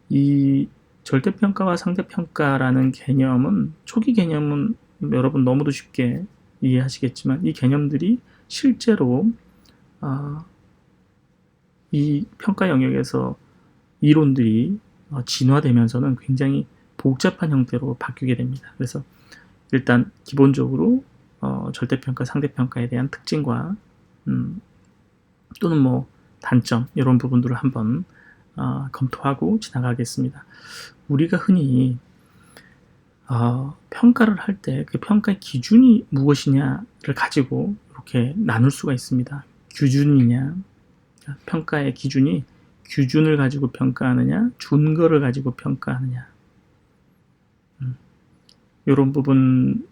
이 절대평가와 상대평가라는 개념은, 초기 개념은 여러분 너무도 쉽게 이해하시겠지만, 이 개념들이 실제로 이 평가 영역에서 이론들이 진화되면서는 굉장히 복잡한 형태로 바뀌게 됩니다. 그래서 일단 기본적으로 절대평가, 상대평가에 대한 특징과 또는 단점, 이런 부분들을 한번 검토하고 지나가겠습니다. 우리가 흔히 평가를 할 때 그 평가의 기준이 무엇이냐를 가지고 이렇게 나눌 수가 있습니다. 규준이냐, 평가의 기준이 규준을 가지고 평가하느냐, 준거를 가지고 평가하느냐, 이런 부분.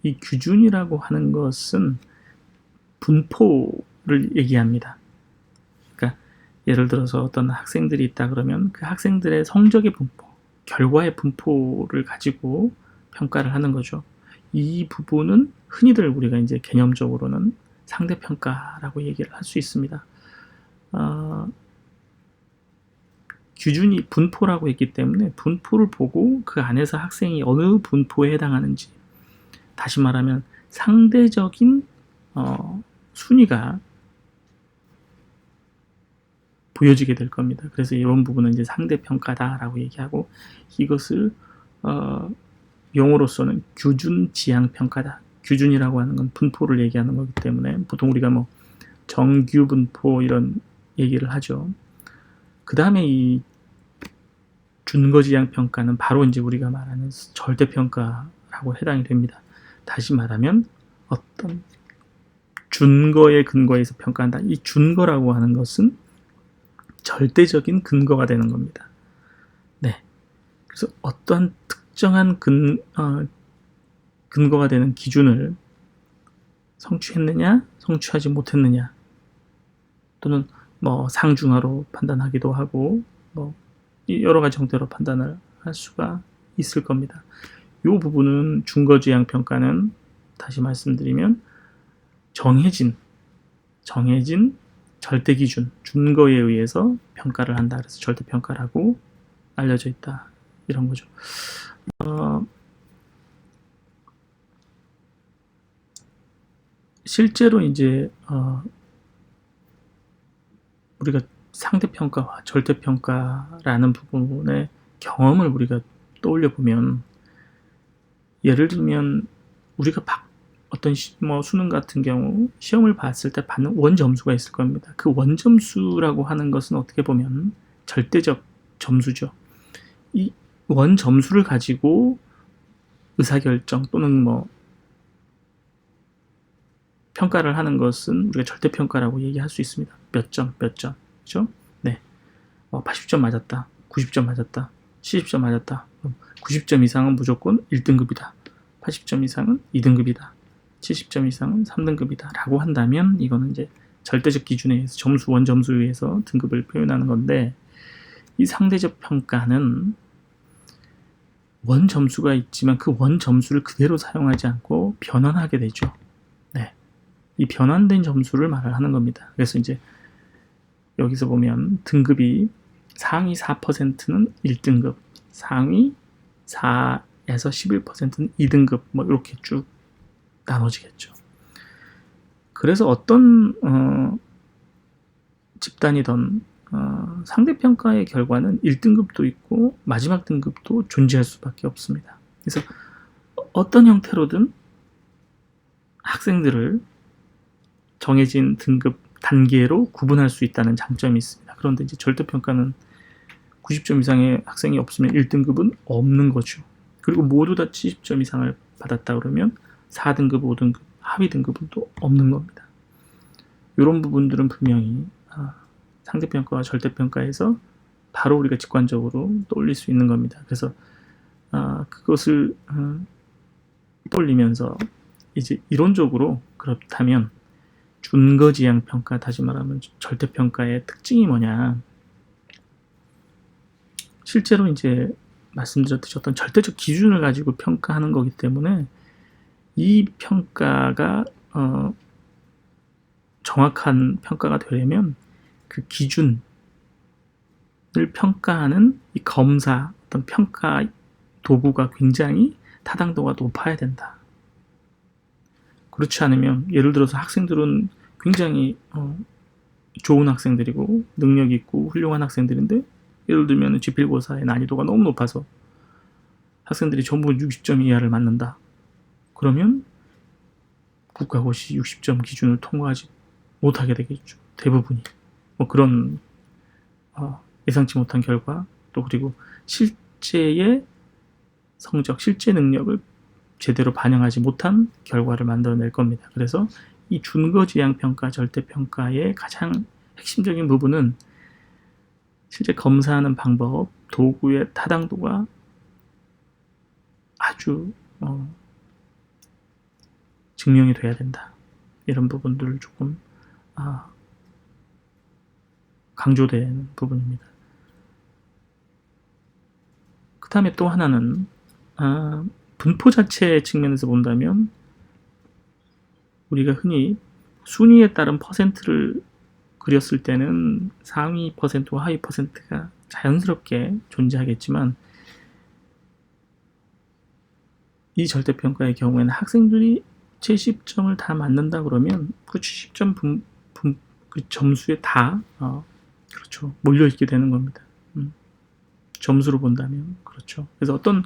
이 규준이라고 하는 것은 분포를 얘기합니다. 그러니까 예를 들어서 어떤 학생들이 있다 그러면 그 학생들의 성적의 분포, 결과의 분포를 가지고 평가를 하는 거죠. 이 부분은 흔히들 우리가 이제 개념적으로는 상대평가라고 얘기를 할 수 있습니다. 규준이 분포라고 했기 때문에 분포를 보고 그 안에서 학생이 어느 분포에 해당하는지, 다시 말하면 상대적인 순위가 보여지게 될 겁니다. 그래서 이런 부분은 이제 상대평가다라고 얘기하고, 이것을 용어로서는 규준지향평가다. 규준이라고 하는 건 분포를 얘기하는 거기 때문에 보통 우리가 정규분포 이런 얘기를 하죠. 그 다음에 이 준거지향평가는 바로 이제 우리가 말하는 절대평가라고 해당이 됩니다. 다시 말하면 어떤 준거의 근거에서 평가한다. 이 준거라고 하는 것은 절대적인 근거가 되는 겁니다. 네. 그래서 어떠한 특정한 근거가 되는 기준을 성취했느냐, 성취하지 못했느냐, 또는 상중하로 판단하기도 하고, 여러 가지 형태로 판단을 할 수가 있을 겁니다. 이 부분은 준거지향 평가는, 다시 말씀드리면 정해진 절대 기준, 준거에 의해서 평가를 한다. 그래서 절대평가라고 알려져 있다, 이런 거죠. 실제로 이제 우리가 상대평가와 절대평가라는 부분의 경험을 우리가 떠올려 보면, 예를 들면 우리가 어떤 수능 같은 경우 시험을 봤을 때 받는 원점수가 있을 겁니다. 그 원점수라고 하는 것은 어떻게 보면 절대적 점수죠. 이 원점수를 가지고 의사결정 또는 평가를 하는 것은 우리가 절대평가라고 얘기할 수 있습니다. 몇 점, 그죠? 네. 80점 맞았다. 90점 맞았다. 70점 맞았다. 90점 이상은 무조건 1등급이다. 80점 이상은 2등급이다. 70점 이상은 3등급이다. 라고 한다면 이거는 이제 절대적 기준에 의해서 원점수에 의해서 등급을 표현하는 건데, 이 상대적 평가는 원점수가 있지만 그 원점수를 그대로 사용하지 않고 변환하게 되죠. 네. 이 변환된 점수를 말을 하는 겁니다. 그래서 이제 여기서 보면 등급이 상위 4%는 1등급, 상위 4에서 11%는 2등급, 이렇게 쭉 나눠지겠죠. 그래서 어떤 집단이든 상대평가의 결과는 1등급도 있고 마지막 등급도 존재할 수밖에 없습니다. 그래서 어떤 형태로든 학생들을 정해진 등급 단계로 구분할 수 있다는 장점이 있습니다. 그런데 이제 절대평가는 90점 이상의 학생이 없으면 1등급은 없는 거죠. 그리고 모두 다 70점 이상을 받았다 그러면 4등급, 5등급, 하위 등급은 또 없는 겁니다. 이런 부분들은 분명히 상대평가와 절대평가에서 바로 우리가 직관적으로 떠올릴 수 있는 겁니다. 그래서 그것을 떠올리면서 이제 이론적으로 그렇다면 준거지향 평가, 다시 말하면 절대평가의 특징이 뭐냐, 실제로 이제 말씀드렸듯이 어떤 절대적 기준을 가지고 평가하는 거기 때문에 이 평가가 정확한 평가가 되려면 그 기준을 평가하는 이 검사, 어떤 평가 도구가 굉장히 타당도가 높아야 된다. 그렇지 않으면, 예를 들어서 학생들은 굉장히 좋은 학생들이고 능력 있고 훌륭한 학생들인데, 예를 들면 지필고사의 난이도가 너무 높아서 학생들이 전부 60점 이하를 맞는다. 그러면 국가고시 60점 기준을 통과하지 못하게 되겠죠. 대부분이. 그런 예상치 못한 결과, 또 그리고 실제의 성적, 실제 능력을 제대로 반영하지 못한 결과를 만들어낼 겁니다. 그래서 이 준거지향 평가, 절대평가의 가장 핵심적인 부분은 실제 검사하는 방법, 도구의 타당도가 아주 증명이 돼야 된다. 이런 부분들을 조금 강조되는 부분입니다. 그 다음에 또 하나는 분포 자체 측면에서 본다면, 우리가 흔히 순위에 따른 퍼센트를 그렸을 때는 상위 퍼센트와 하위 퍼센트가 자연스럽게 존재하겠지만, 이 절대평가의 경우에는 학생들이 70점을 다 맞는다 그러면 그 70점 그 점수에 다 그렇죠, 몰려있게 되는 겁니다. 점수로 본다면 그렇죠. 그래서 어떤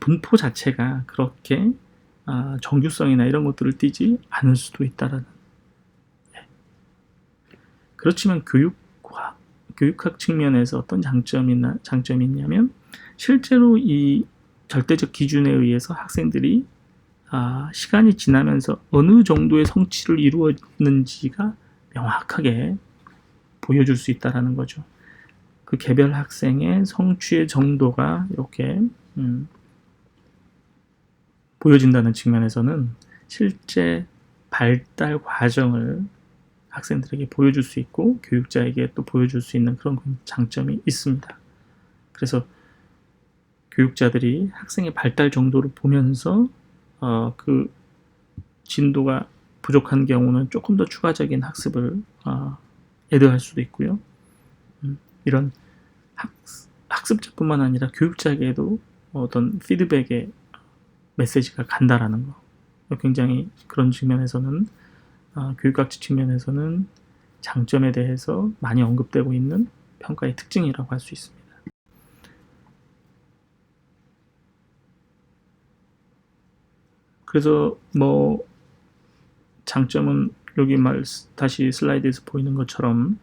분포 자체가 그렇게 정규성이나 이런 것들을 띠지 않을 수도 있다라는. 그렇지만 교육학 측면에서 어떤 장점이 있냐면, 실제로 이 절대적 기준에 의해서 학생들이 시간이 지나면서 어느 정도의 성취를 이루었는지가 명확하게 보여줄 수 있다는 거죠. 그 개별 학생의 성취의 정도가 이렇게 보여진다는 측면에서는 실제 발달 과정을 학생들에게 보여줄 수 있고 교육자에게 또 보여줄 수 있는 그런 장점이 있습니다. 그래서 교육자들이 학생의 발달 정도를 보면서 그 진도가 부족한 경우는 조금 더 추가적인 학습을 애드할 수도 있고요. 이런 학습자뿐만 아니라 교육자에게도 어떤 피드백의 메시지가 간다라는 거, 굉장히 그런 측면에서는 교육학적 측면에서는 장점에 대해서 많이 언급되고 있는 평가의 특징이라고 할 수 있습니다. 그래서 뭐 장점은 여기 다시 슬라이드에서 보이는 것처럼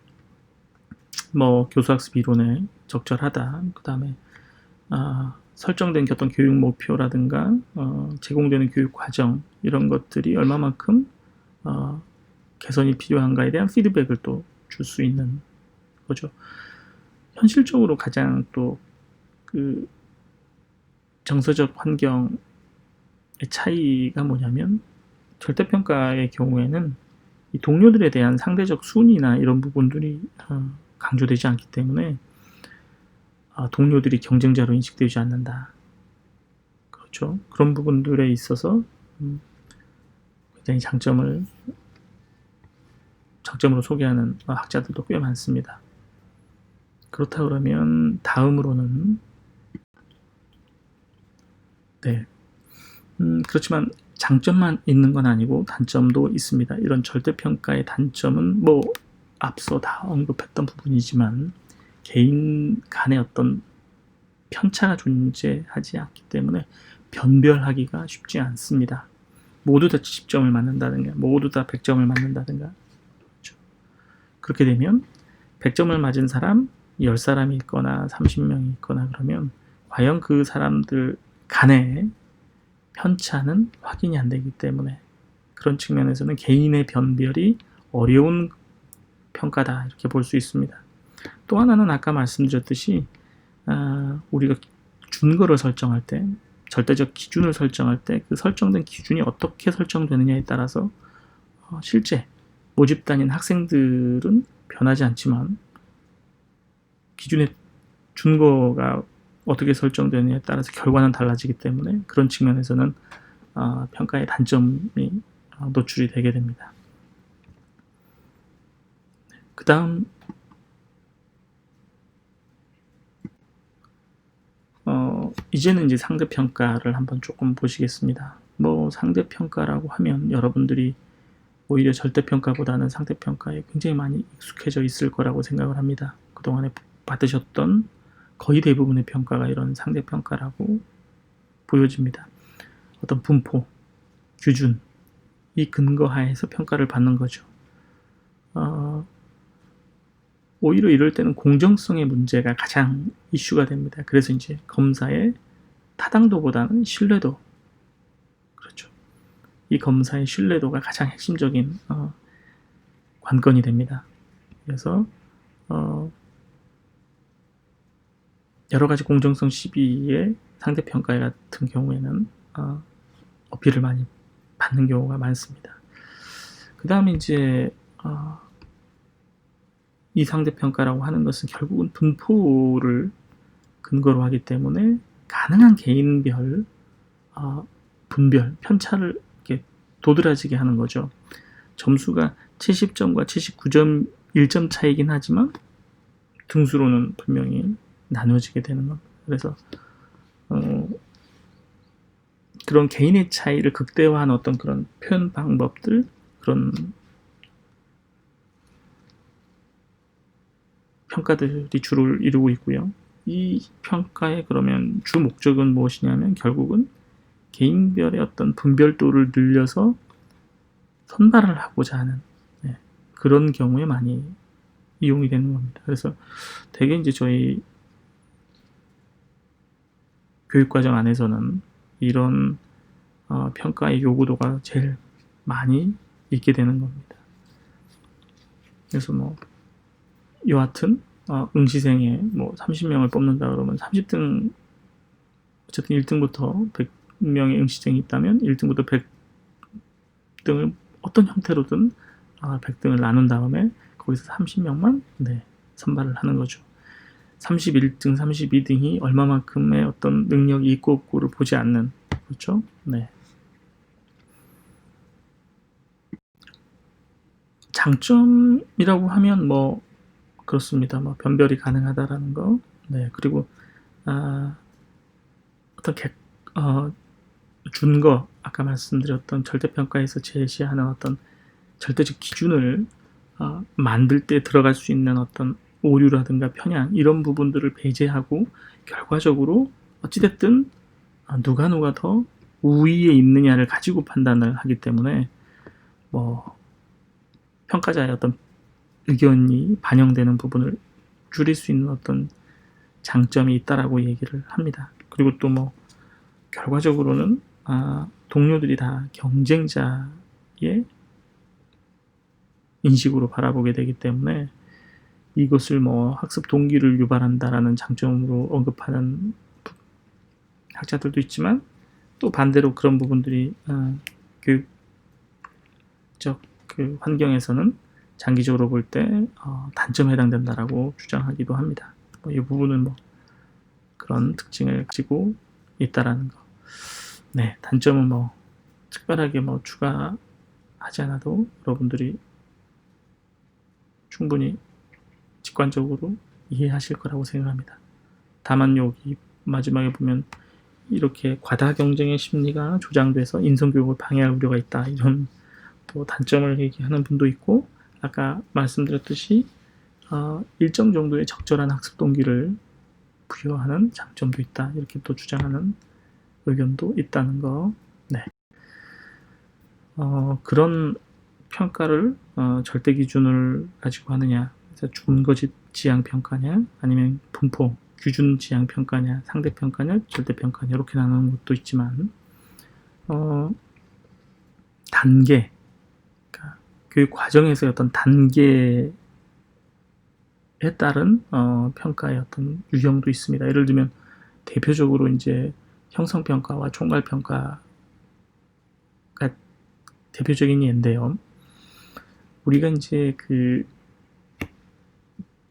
뭐 교수학습 이론에 적절하다. 그 다음에 설정된 어떤 교육 목표라든가 제공되는 교육 과정 이런 것들이 얼마만큼 개선이 필요한가에 대한 피드백을 또 줄 수 있는 거죠. 현실적으로 가장 또 그 정서적 환경의 차이가 뭐냐면 절대평가의 경우에는 이 동료들에 대한 상대적 순위나 이런 부분들이 강조되지 않기 때문에 동료들이 경쟁자로 인식되지 않는다. 그렇죠. 그런 부분들에 있어서 굉장히 장점으로 소개하는 학자들도 꽤 많습니다. 그렇다 그러면 다음으로는 그렇지만 장점만 있는 건 아니고 단점도 있습니다. 이런 절대평가의 단점은 뭐 앞서 다 언급했던 부분이지만 개인 간의 어떤 편차가 존재하지 않기 때문에 변별하기가 쉽지 않습니다. 모두 다 70점을 맞는다든가 모두 다 100점을 맞는다든가 그렇죠. 그렇게 되면 100점을 맞은 사람 10사람이 있거나 30명이 있거나 그러면 과연 그 사람들 간의 편차는 확인이 안 되기 때문에 그런 측면에서는 개인의 변별이 어려운 평가다 이렇게 볼 수 있습니다. 또 하나는 아까 말씀드렸듯이 우리가 준거를 설정할 때 절대적 기준을 설정할 때 그 설정된 기준이 어떻게 설정되느냐에 따라서 실제 모집단인 학생들은 변하지 않지만 기준의 준거가 어떻게 설정되느냐에 따라서 결과는 달라지기 때문에 그런 측면에서는 평가의 단점이 노출이 되게 됩니다. 그 다음 이제는 이제 상대평가를 한번 조금 보시겠습니다. 뭐 상대평가라고 하면 여러분들이 오히려 절대평가보다는 상대평가에 굉장히 많이 익숙해져 있을 거라고 생각을 합니다. 그동안에 받으셨던 거의 대부분의 평가가 이런 상대평가라고 보여집니다. 어떤 분포, 규준, 이 근거하에서 평가를 받는 거죠. 오히려 이럴 때는 공정성의 문제가 가장 이슈가 됩니다. 그래서 이제 검사의 타당도보다는 신뢰도, 그렇죠. 이 검사의 신뢰도가 가장 핵심적인 관건이 됩니다. 그래서 여러 가지 공정성 시비의 상대평가 같은 경우에는 어필을 많이 받는 경우가 많습니다. 그 다음에 이제 이 상대평가라고 하는 것은 결국은 분포를 근거로 하기 때문에 가능한 개인별 분별, 편차를 이렇게 도드라지게 하는 거죠. 점수가 70점과 79점 1점 차이긴 하지만 등수로는 분명히 나눠지게 되는 겁니다. 그래서 그런 개인의 차이를 극대화한 어떤 그런 표현 방법들, 그런 평가들이 주를 이루고 있고요. 이 평가의 그러면 주 목적은 무엇이냐면 결국은 개인별의 어떤 분별도를 늘려서 선발을 하고자 하는 그런 경우에 많이 이용이 되는 겁니다. 그래서 되게 이제 저희 교육과정 안에서는 이런 평가의 요구도가 제일 많이 있게 되는 겁니다. 그래서 뭐 여하튼 응시생에 뭐 30명을 뽑는다 그러면 30등 어쨌든 1등부터 100명의 응시생이 있다면 1등부터 100등을 어떤 형태로든 100등을 나눈 다음에 거기서 30명만 선발을 하는 거죠. 31등, 32등이 얼마만큼의 어떤 능력이 있고 없고를 보지 않는, 그렇죠? 네. 장점이라고 하면 뭐 그렇습니다. 뭐 변별이 가능하다라는 거. 네. 그리고 어떤 준거, 아까 말씀드렸던 절대평가에서 제시하는 어떤 절대적 기준을 만들 때 들어갈 수 있는 어떤 오류라든가 편향 이런 부분들을 배제하고 결과적으로 어찌됐든 누가 더 우위에 있느냐를 가지고 판단을 하기 때문에 뭐 평가자의 어떤 의견이 반영되는 부분을 줄일 수 있는 어떤 장점이 있다라고 얘기를 합니다. 그리고 또 뭐 결과적으로는 동료들이 다 경쟁자의 인식으로 바라보게 되기 때문에 이것을 뭐 학습 동기를 유발한다라는 장점으로 언급하는 학자들도 있지만 또 반대로 그런 부분들이 교육적 그 환경에서는 장기적으로 볼 때 단점에 해당된다라고 주장하기도 합니다. 이 부분은 뭐 그런 특징을 가지고 있다라는 거. 네, 단점은 뭐 특별하게 뭐 추가하지 않아도 여러분들이 충분히 직관적으로 이해하실 거라고 생각합니다. 다만 여기 마지막에 보면 이렇게 과다 경쟁의 심리가 조장돼서 인성교육을 방해할 우려가 있다, 이런 또 단점을 얘기하는 분도 있고, 아까 말씀드렸듯이 일정 정도의 적절한 학습 동기를 부여하는 장점도 있다, 이렇게 또 주장하는 의견도 있다는 거. 네. 그런 평가를 절대 기준을 가지고 하느냐, 준거짓 지향 평가냐, 아니면 분포 규준 지향 평가냐, 상대 평가냐, 절대 평가냐, 이렇게 나누는 것도 있지만 단계, 그러니까 교육 과정에서의 어떤 단계에 따른 평가의 어떤 유형도 있습니다. 예를 들면 대표적으로 이제 형성 평가와 총괄 평가가 대표적인 예인데요. 우리가 이제 그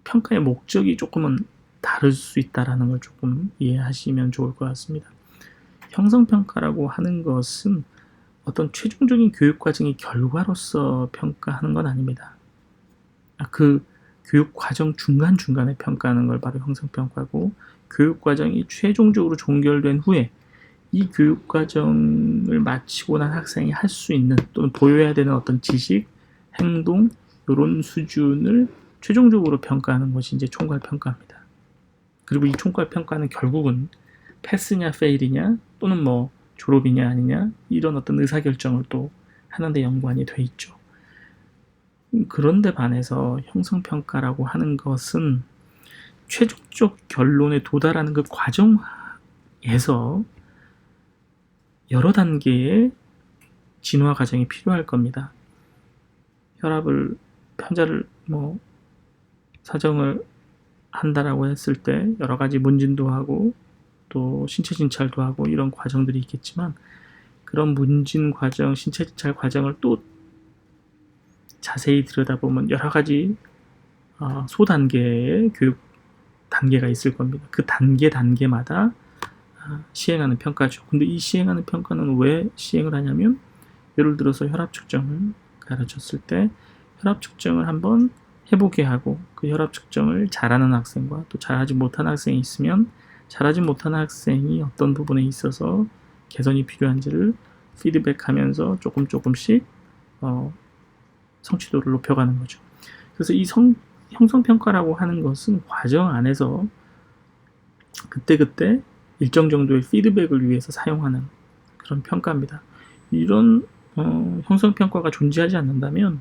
평가의 목적이 조금은 다를 수 있다라는 걸 조금 이해하시면 좋을 것 같습니다. 형성평가라고 하는 것은 어떤 최종적인 교육과정의 결과로서 평가하는 건 아닙니다. 그 교육과정 중간중간에 평가하는 걸 바로 형성평가고, 교육과정이 최종적으로 종결된 후에 이 교육과정을 마치고 난 학생이 할 수 있는 또는 보여야 되는 어떤 지식, 행동, 이런 수준을 최종적으로 평가하는 것이 이제 총괄평가입니다. 그리고 이 총괄평가는 결국은 패스냐 페일이냐 또는 뭐 졸업이냐 아니냐, 이런 어떤 의사결정을 또 하는 데 연관이 돼 있죠. 그런데 반해서 형성평가라고 하는 것은 최종적 결론에 도달하는 그 과정에서 여러 단계의 진화 과정이 필요할 겁니다. 혈압을, 편자를 뭐 사정을 한다라고 했을 때 여러 가지 문진도 하고 또 신체 진찰도 하고 이런 과정들이 있겠지만, 그런 문진 과정, 신체 진찰 과정을 또 자세히 들여다보면 여러 가지 소단계의 교육 단계가 있을 겁니다. 그 단계마다 시행하는 평가죠. 근데 이 시행하는 평가는 왜 시행을 하냐면, 예를 들어서 혈압 측정을 가르쳤을 때 혈압 측정을 한번 해보게 하고, 그 혈압 측정을 잘하는 학생과 또 잘하지 못하는 학생이 있으면 잘하지 못하는 학생이 어떤 부분에 있어서 개선이 필요한지를 피드백하면서 조금씩 성취도를 높여가는 거죠. 그래서 이 형성평가라고 하는 것은 과정 안에서 그때그때 일정 정도의 피드백을 위해서 사용하는 그런 평가입니다. 이런 형성평가가 존재하지 않는다면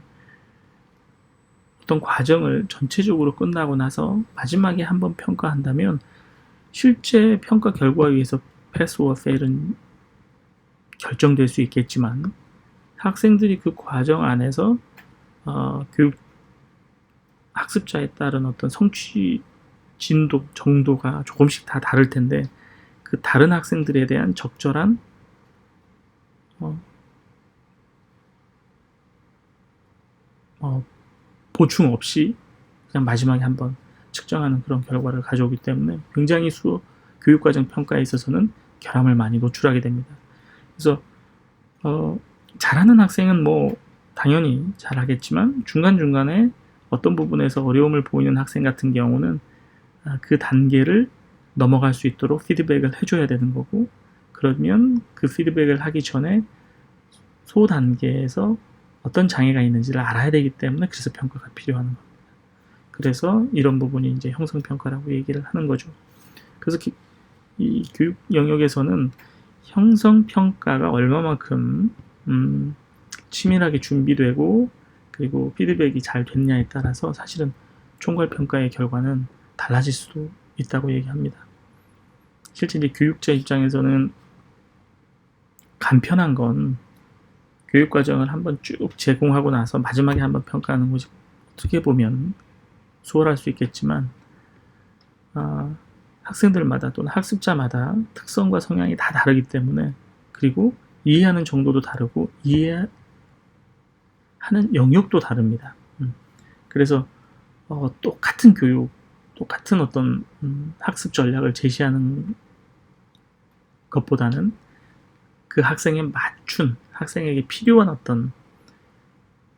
어떤 과정을 전체적으로 끝나고 나서 마지막에 한번 평가한다면 실제 평가 결과에 의해서 패스와 페일은 결정될 수 있겠지만, 학생들이 그 과정 안에서 교육 학습자에 따른 어떤 성취 진도, 정도가 조금씩 다 다를 텐데, 그 다른 학생들에 대한 적절한 보충 없이 그냥 마지막에 한번 측정하는 그런 결과를 가져오기 때문에 굉장히 교육과정 평가에 있어서는 결함을 많이 노출하게 됩니다. 그래서 잘하는 학생은 뭐 당연히 잘하겠지만, 중간중간에 어떤 부분에서 어려움을 보이는 학생 같은 경우는 그 단계를 넘어갈 수 있도록 피드백을 해줘야 되는 거고, 그러면 그 피드백을 하기 전에 소 단계에서 어떤 장애가 있는지를 알아야 되기 때문에 그래서 평가가 필요한 겁니다. 그래서 이런 부분이 이제 형성평가라고 얘기를 하는 거죠. 그래서 이 교육 영역에서는 형성평가가 얼마만큼 치밀하게 준비되고 그리고 피드백이 잘 됐냐에 따라서 사실은 총괄평가의 결과는 달라질 수도 있다고 얘기합니다. 실제 이제 교육자 입장에서는 간편한 건 교육과정을 한번 쭉 제공하고 나서 마지막에 한번 평가하는 것이 어떻게 보면 수월할 수 있겠지만 학생들마다 또는 학습자마다 특성과 성향이 다 다르기 때문에 그리고 이해하는 정도도 다르고 이해하는 영역도 다릅니다. 그래서 똑같은 교육, 똑같은 어떤 학습 전략을 제시하는 것보다는 그 학생에 맞춘, 학생에게 필요한 어떤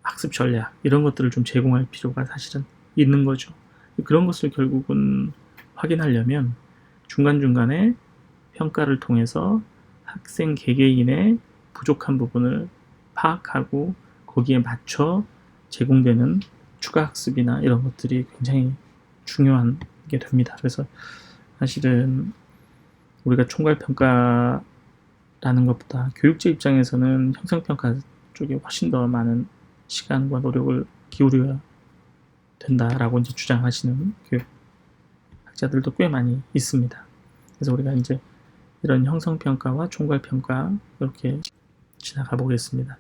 학습 전략 이런 것들을 좀 제공할 필요가 사실은 있는 거죠. 그런 것을 결국은 확인하려면 중간중간에 평가를 통해서 학생 개개인의 부족한 부분을 파악하고 거기에 맞춰 제공되는 추가 학습이나 이런 것들이 굉장히 중요한 게 됩니다. 그래서 사실은 우리가 총괄평가라는 것보다 교육자 입장에서는 형성평가 쪽에 훨씬 더 많은 시간과 노력을 기울여야 된다라고 이제 주장하시는 교육학자들도 꽤 많이 있습니다. 그래서 우리가 이제 이런 형성평가와 총괄평가 이렇게 지나가 보겠습니다.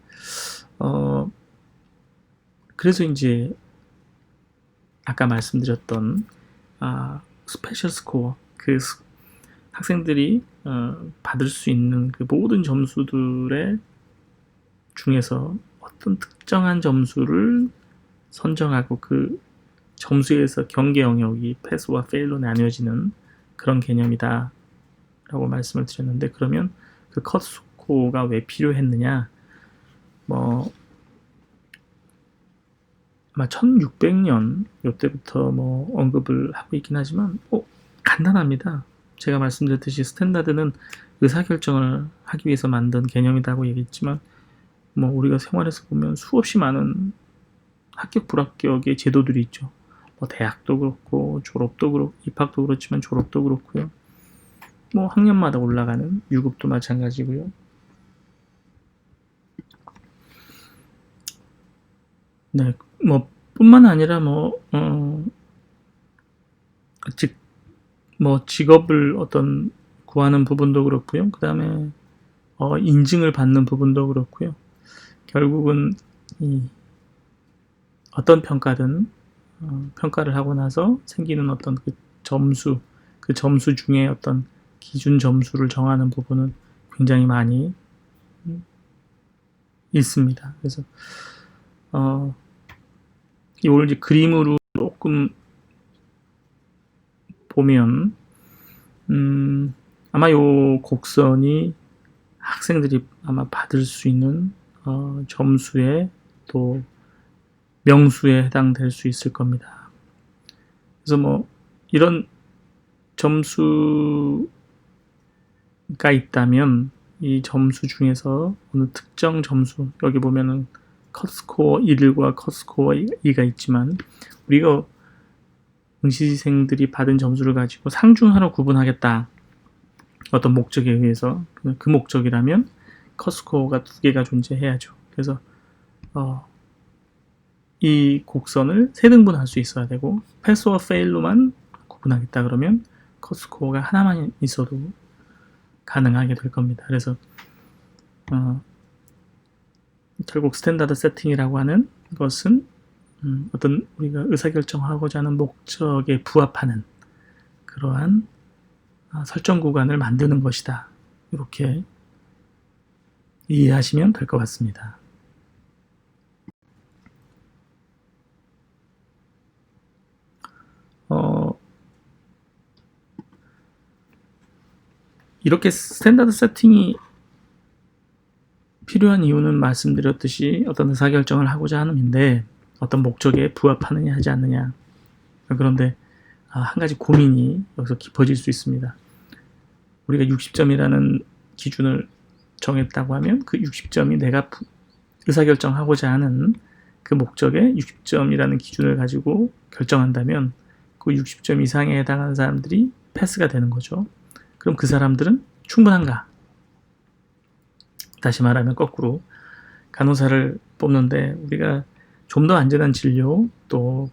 그래서 이제 아까 말씀드렸던 스페셜 스코어 그 학생들이 받을 수 있는 그 모든 점수들의 중에서 어떤 특정한 점수를 선정하고 그 점수에서 경계 영역이 패스와 페일로 나뉘어지는 그런 개념이다 라고 말씀을 드렸는데 그러면 그 컷 스코어가 왜 필요했느냐 아마 1600년 요때부터 언급을 하고 있긴 하지만 간단합니다. 제가 말씀드렸듯이 스탠다드는 의사결정을 하기 위해서 만든 개념이라고 얘기했지만 우리가 생활에서 보면 수없이 많은 합격 불합격의 제도들이 있죠. 대학도 그렇고 졸업도 그렇고 입학도 그렇지만 졸업도 그렇고요. 학년마다 올라가는 유급도 마찬가지고요. 네, 뿐만 아니라 직업을 어떤 구하는 부분도 그렇고요. 그 다음에 인증을 받는 부분도 그렇고요. 결국은 어떤 평가든 평가를 하고 나서 생기는 어떤 그 점수 중에 어떤 기준 점수를 정하는 부분은 굉장히 많이 있습니다. 그래서 이걸 이제 그림으로 조금 보면 아마 요 곡선이 학생들이 아마 받을 수 있는 점수의 또 명수에 해당될 수 있을 겁니다. 그래서 이런 점수가 있다면 이 점수 중에서 어느 특정 점수 여기 보면은 컷스코어 1과 컷스코어 2가 있지만 우리가 응시생들이 받은 점수를 가지고 상중하로 구분하겠다 어떤 목적에 의해서 그 목적이라면 컷스코어가 2개가 존재해야죠. 그래서 이 곡선을 3등분할 수 있어야 되고 패스와 페일로만 구분하겠다 그러면 컷스코어가 하나만 있어도 가능하게 될 겁니다. 그래서 결국 스탠다드 세팅이라고 하는 것은 어떤 우리가 의사결정하고자 하는 목적에 부합하는 그러한 설정 구간을 만드는 것이다. 이렇게 이해하시면 될 것 같습니다. 이렇게 스탠다드 세팅이 필요한 이유는 말씀드렸듯이 어떤 의사결정을 하고자 함인데 어떤 목적에 부합하느냐 하지 않느냐. 그런데 한 가지 고민이 여기서 깊어질 수 있습니다. 우리가 60점이라는 기준을 정했다고 하면 그 60점이 내가 의사결정하고자 하는 그 목적에 60점이라는 기준을 가지고 결정한다면 그 60점 이상에 해당하는 사람들이 패스가 되는 거죠. 그럼 그 사람들은 충분한가? 다시 말하면 거꾸로 간호사를 뽑는데 우리가 좀 더 안전한 진료 또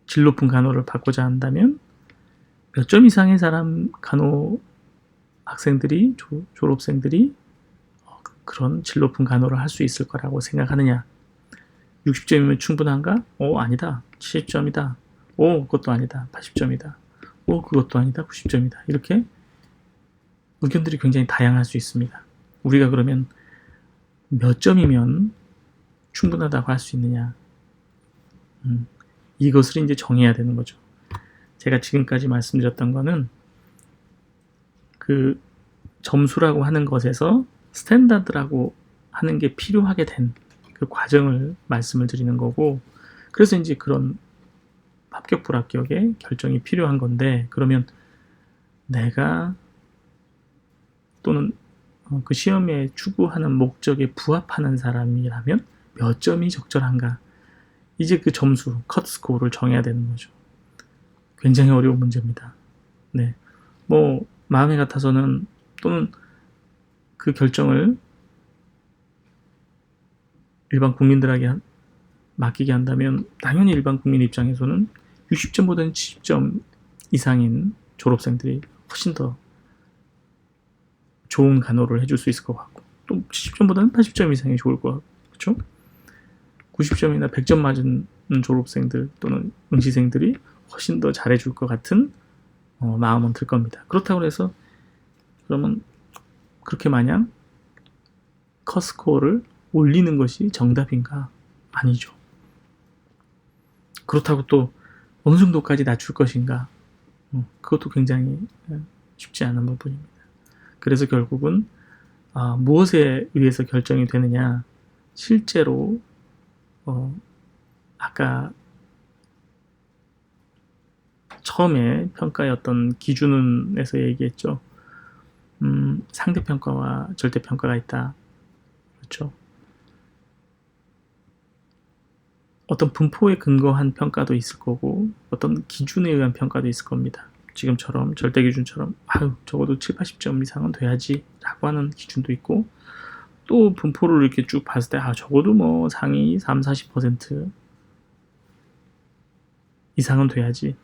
질 높은 간호를 받고자 한다면 몇 점 이상의 사람 간호 학생들이 졸업생들이 그런 질 높은 간호를 할 수 있을 거라고 생각하느냐. 60점이면 충분한가? 아니다. 70점이다. 그것도 아니다. 80점이다. 그것도 아니다. 90점이다. 이렇게 의견들이 굉장히 다양할 수 있습니다. 우리가 그러면 몇 점이면 충분하다고 할 수 있느냐. 이것을 이제 정해야 되는 거죠. 제가 지금까지 말씀드렸던 거는 그 점수라고 하는 것에서 스탠다드라고 하는 게 필요하게 된 그 과정을 말씀을 드리는 거고, 그래서 이제 그런 합격 불합격의 결정이 필요한 건데, 그러면 내가 또는 그 시험에 추구하는 목적에 부합하는 사람이라면 몇 점이 적절한가? 이제 그 점수, 컷 스코어를 정해야 되는 거죠. 굉장히 어려운 문제입니다. 네. 마음에 같아서는 또는 그 결정을 일반 국민들에게 맡기게 한다면 당연히 일반 국민 입장에서는 60점보다는 70점 이상인 졸업생들이 훨씬 더 좋은 간호를 해줄 수 있을 것 같고, 또 70점보다는 80점 이상이 좋을 것 같고, 그렇죠? 90점이나 100점 맞은 졸업생들 또는 응시생들이 훨씬 더 잘해줄 것 같은 마음은 들 겁니다. 그렇다고 해서 그러면 그렇게 마냥 컷스코어를 올리는 것이 정답인가? 아니죠. 그렇다고 또 어느 정도까지 낮출 것인가? 그것도 굉장히 쉽지 않은 부분입니다. 그래서 결국은 무엇에 의해서 결정이 되느냐? 실제로 아까 처음에 평가였던 기준에서 얘기했죠. 상대평가와 절대평가가 있다. 그렇죠. 어떤 분포에 근거한 평가도 있을 거고 어떤 기준에 의한 평가도 있을 겁니다. 지금처럼 절대기준처럼 적어도 7, 80점 이상은 돼야지 라고 하는 기준도 있고, 또 분포를 이렇게 쭉 봤을 때 적어도 상위 3, 40% 이상은 돼야지,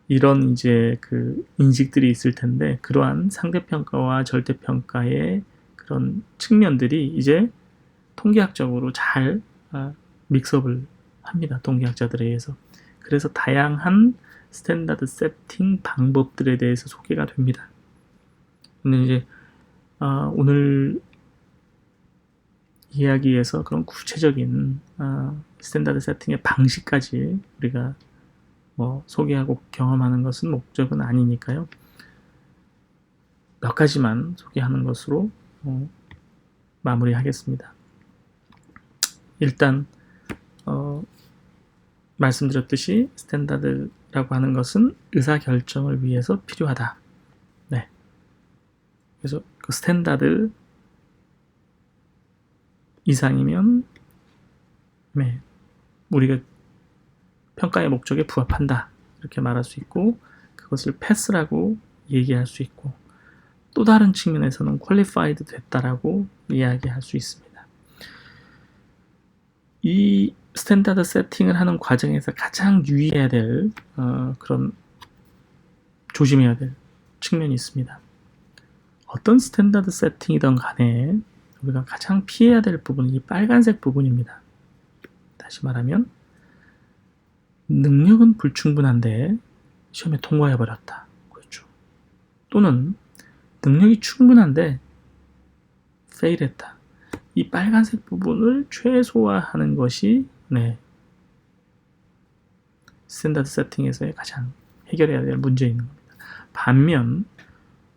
이런 이제 그 인식들이 있을 텐데, 그러한 상대평가와 절대평가의 그런 측면들이 이제 통계학적으로 잘 믹스업을 합니다. 통계학자들에 의해서. 그래서 다양한 스탠다드 세팅 방법들에 대해서 소개가 됩니다. 근데 이제 오늘 이야기에서 그런 구체적인 스탠다드 세팅의 방식까지 우리가 소개하고 경험하는 것은 목적은 아니니까요. 몇 가지만 소개하는 것으로 마무리하겠습니다. 일단 말씀드렸듯이 스탠다드라고 하는 것은 의사결정을 위해서 필요하다. 네. 그래서 그 스탠다드 이상이면 우리가 평가의 목적에 부합한다 이렇게 말할 수 있고, 그것을 패스라고 얘기할 수 있고, 또 다른 측면에서는 퀄리파이드 됐다라고 이야기할 수 있습니다. 이 스탠다드 세팅을 하는 과정에서 가장 유의해야 될 그런 조심해야 될 측면이 있습니다. 어떤 스탠다드 세팅이든 간에 우리가 가장 피해야 될 부분은 이 빨간색 부분입니다. 다시 말하면 능력은 불충분한데 시험에 통과해버렸다. 그렇죠. 또는 능력이 충분한데 페일했다. 이 빨간색 부분을 최소화하는 것이 스탠다드 세팅에서의 가장 해결해야 될 문제인 겁니다. 반면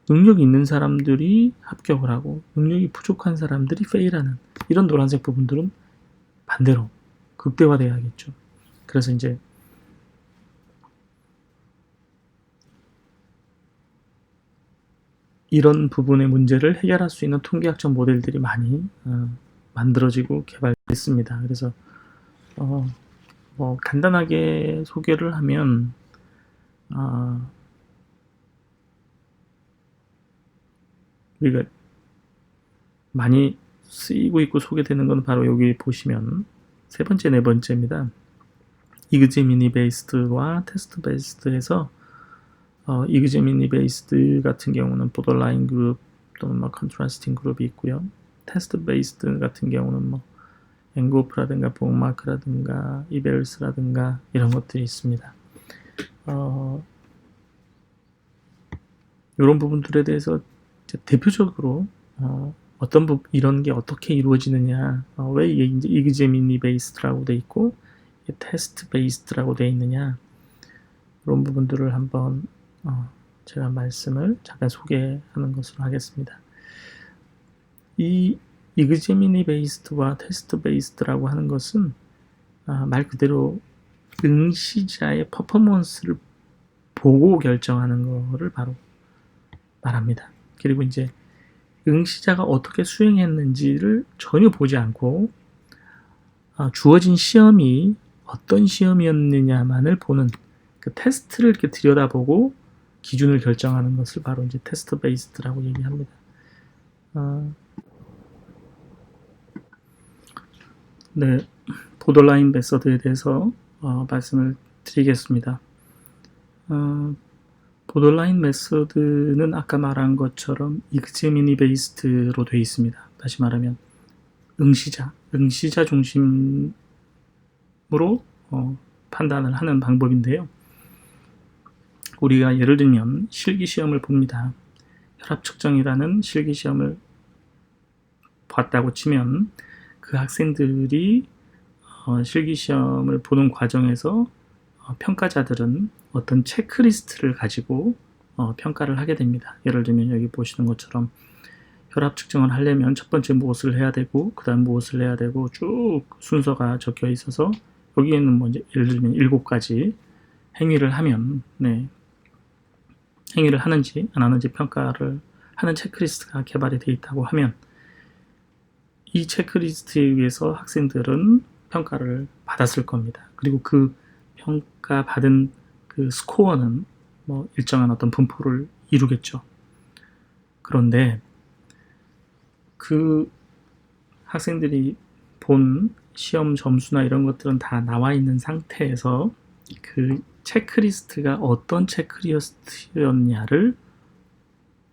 능력이 있는 사람들이 합격을 하고 능력이 부족한 사람들이 페일하는 이런 노란색 부분들은 반대로 극대화돼야겠죠. 그래서 이제 이런 부분의 문제를 해결할 수 있는 통계학적 모델들이 많이 만들어지고 개발됐습니다. 그래서 뭐 간단하게 소개를 하면 우리가 많이 쓰이고 있고 소개되는 건 바로 여기 보시면 세 번째, 네 번째입니다. 이그제미니 베이스드와 테스트 베이스드에서 이그제미니 베이스드 같은 경우는 보더라인 그룹 또는 뭐 컨트라스팅 그룹이 있고요. 테스트 베이스드 같은 경우는 뭐 엔고프라든가 복마크라든가 이베르스라든가 이런 것들이 있습니다. 이런 부분들에 대해서 대표적으로 어떤 이런 게 어떻게 이루어지느냐, 왜 이게 이제 이그제미니 베이스드라고 돼 있고 테스트 베이스드라고 돼 있느냐, 이런 부분들을 한번 제가 말씀을 잠깐 소개하는 것으로 하겠습니다. 이 이그제미니 베이스드와 테스트 베이스드라고 하는 것은 말 그대로 응시자의 퍼포먼스를 보고 결정하는 것을 바로 말합니다. 그리고 이제 응시자가 어떻게 수행했는지를 전혀 보지 않고 주어진 시험이 어떤 시험이었느냐만을 보는 그 테스트를 이렇게 들여다보고 기준을 결정하는 것을 바로 이제 테스트 베이스드라고 얘기합니다. 네, 보더라인 메서드에 대해서 말씀을 드리겠습니다. 보더라인 메서드는 아까 말한 것처럼 이그제미니 베이스드로 되어 있습니다. 다시 말하면 응시자 중심으로 판단을 하는 방법인데요. 우리가 예를 들면 실기시험을 봅니다. 혈압측정이라는 실기시험을 봤다고 치면 그 학생들이 실기시험을 보는 과정에서 평가자들은 어떤 체크리스트를 가지고 평가를 하게 됩니다. 예를 들면 여기 보시는 것처럼 혈압 측정을 하려면 첫 번째 무엇을 해야 되고 그 다음 무엇을 해야 되고 쭉 순서가 적혀 있어서 여기에는 뭐 이제 예를 들면 7가지 행위를 하면 행위를 하는지 안 하는지 평가를 하는 체크리스트가 개발이 되어 있다고 하면 이 체크리스트에 의해서 학생들은 평가를 받았을 겁니다. 그리고 그 평가받은 그 스코어는 뭐 일정한 어떤 분포를 이루겠죠. 그런데 그 학생들이 본 시험 점수나 이런 것들은 다 나와 있는 상태에서 그 체크리스트가 어떤 체크리스트였냐를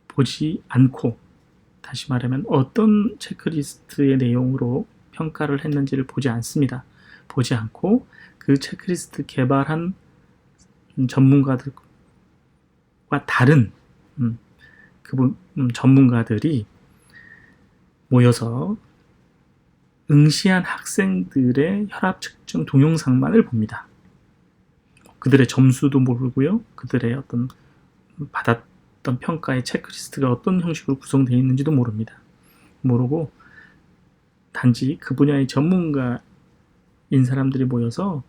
보지 않고, 다시 말하면 어떤 체크리스트의 내용으로 평가를 했는지를 보지 않습니다. 보지 않고 그 체크리스트 개발한 전문가들과 다른 전문가들이 모여서 응시한 학생들의 혈압 측정 동영상만을 봅니다. 그들의 점수도 모르고요. 그들의 어떤 받았던 평가의 체크리스트가 어떤 형식으로 구성되어 있는지도 모릅니다. 모르고 단지 그 분야의 전문가인 사람들이 모여서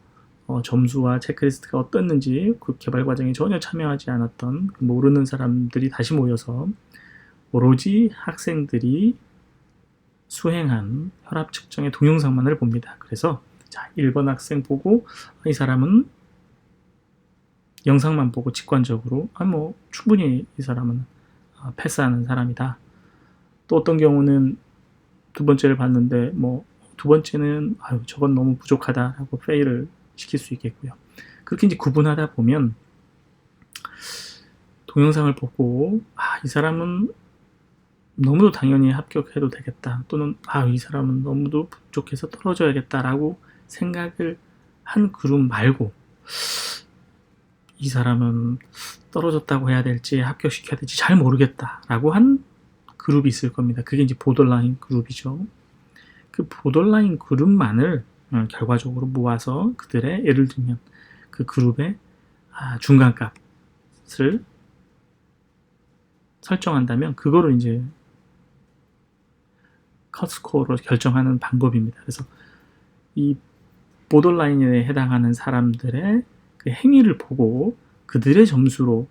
점수와 체크리스트가 어떻는지 그 개발 과정에 전혀 참여하지 않았던 모르는 사람들이 다시 모여서 오로지 학생들이 수행한 혈압 측정의 동영상만을 봅니다. 그래서 1번 학생 보고 이 사람은 영상만 보고 직관적으로 뭐 충분히 이 사람은 패스하는 사람이다. 또 어떤 경우는 두 번째를 봤는데 뭐 두 번째는 저건 너무 부족하다 하고 페일을 시킬 수 있겠고요. 그렇게 이제 구분하다 보면 동영상을 보고 이 사람은 너무도 당연히 합격해도 되겠다, 또는 이 사람은 너무도 부족해서 떨어져야겠다라고 생각을 한 그룹 말고 이 사람은 떨어졌다고 해야 될지 합격시켜야 될지 잘 모르겠다라고 한 그룹이 있을 겁니다. 그게 이제 보더라인 그룹이죠. 그 보더라인 그룹만을 결과적으로 모아서 그들의, 예를 들면 그 그룹의 중간값을 설정한다면 그거를 이제 컷스코어로 결정하는 방법입니다. 그래서 이 보더라인에 해당하는 사람들의 그 행위를 보고 그들의 점수로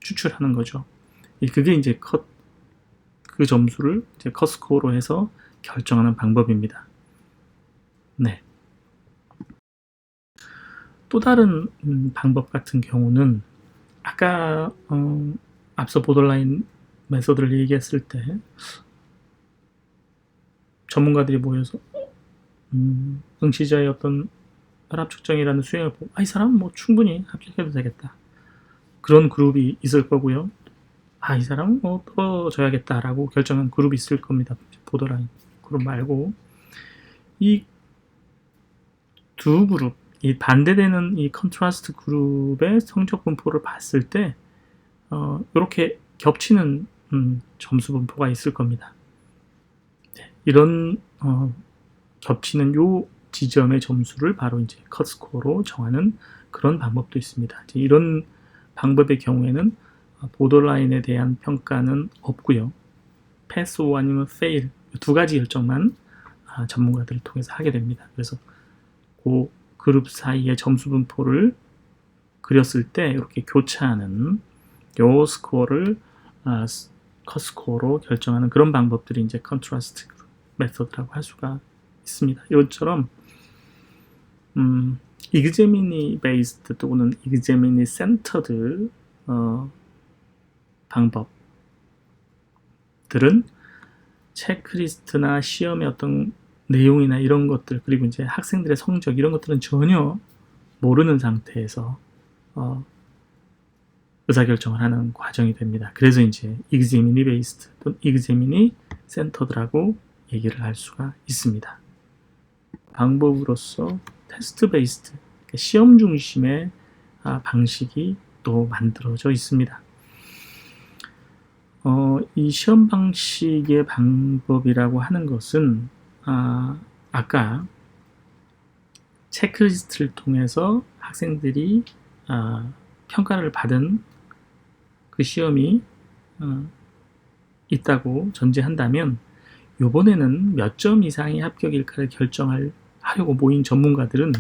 추출하는 거죠. 그게 이제 그 점수를 이제 컷 스코어로 해서 결정하는 방법입니다. 네. 또 다른 방법 같은 경우는 아까 앞서 보더라인 메소드를 얘기했을 때 전문가들이 모여서 응시자의 어떤 혈압 측정이라는 수행을 보고 이 사람은 뭐 충분히 합격해도 되겠다. 그런 그룹이 있을 거고요. 이 사람은 뭐 떨어져야겠다라고 결정한 그룹이 있을 겁니다. 보더라인 그룹 말고 이 두 그룹, 이 반대되는 이 컨트라스트 그룹의 성적 분포를 봤을 때 이렇게 겹치는 점수 분포가 있을 겁니다. 네, 이런 겹치는 요 지점의 점수를 바로 이제 컷 스코어로 정하는 그런 방법도 있습니다. 이제 이런 방법의 경우에는 보더라인에 대한 평가는 없고요. 패스 오 아니면 페일 두 가지 결정만 전문가들을 통해서 하게 됩니다. 그래서 그 그룹 사이의 점수 분포를 그렸을 때 이렇게 교차하는 요 스코어를 컷 스코어로 결정하는 그런 방법들이 이제 컨트라스트 메소드라고 할 수가 있습니다. 이것처럼 익제미니 베이스드 또는 익제미니 센터드 방법들은 체크리스트나 시험의 어떤 내용이나 이런 것들 그리고 이제 학생들의 성적 이런 것들은 전혀 모르는 상태에서 의사결정을 하는 과정이 됩니다. 그래서 이제 익제미니 베이스드 또는 익제미니 센터드라고 얘기를 할 수가 있습니다. 방법으로서 테스트 베이스드 그러니까 시험 중심의 방식이 또 만들어져 있습니다. 이 시험 방식의 방법이라고 하는 것은 아까 체크리스트를 통해서 학생들이 평가를 받은 그 시험이 있다고 전제한다면 이번에는 몇 점 이상이 합격일까를 결정하려고 모인 전문가들은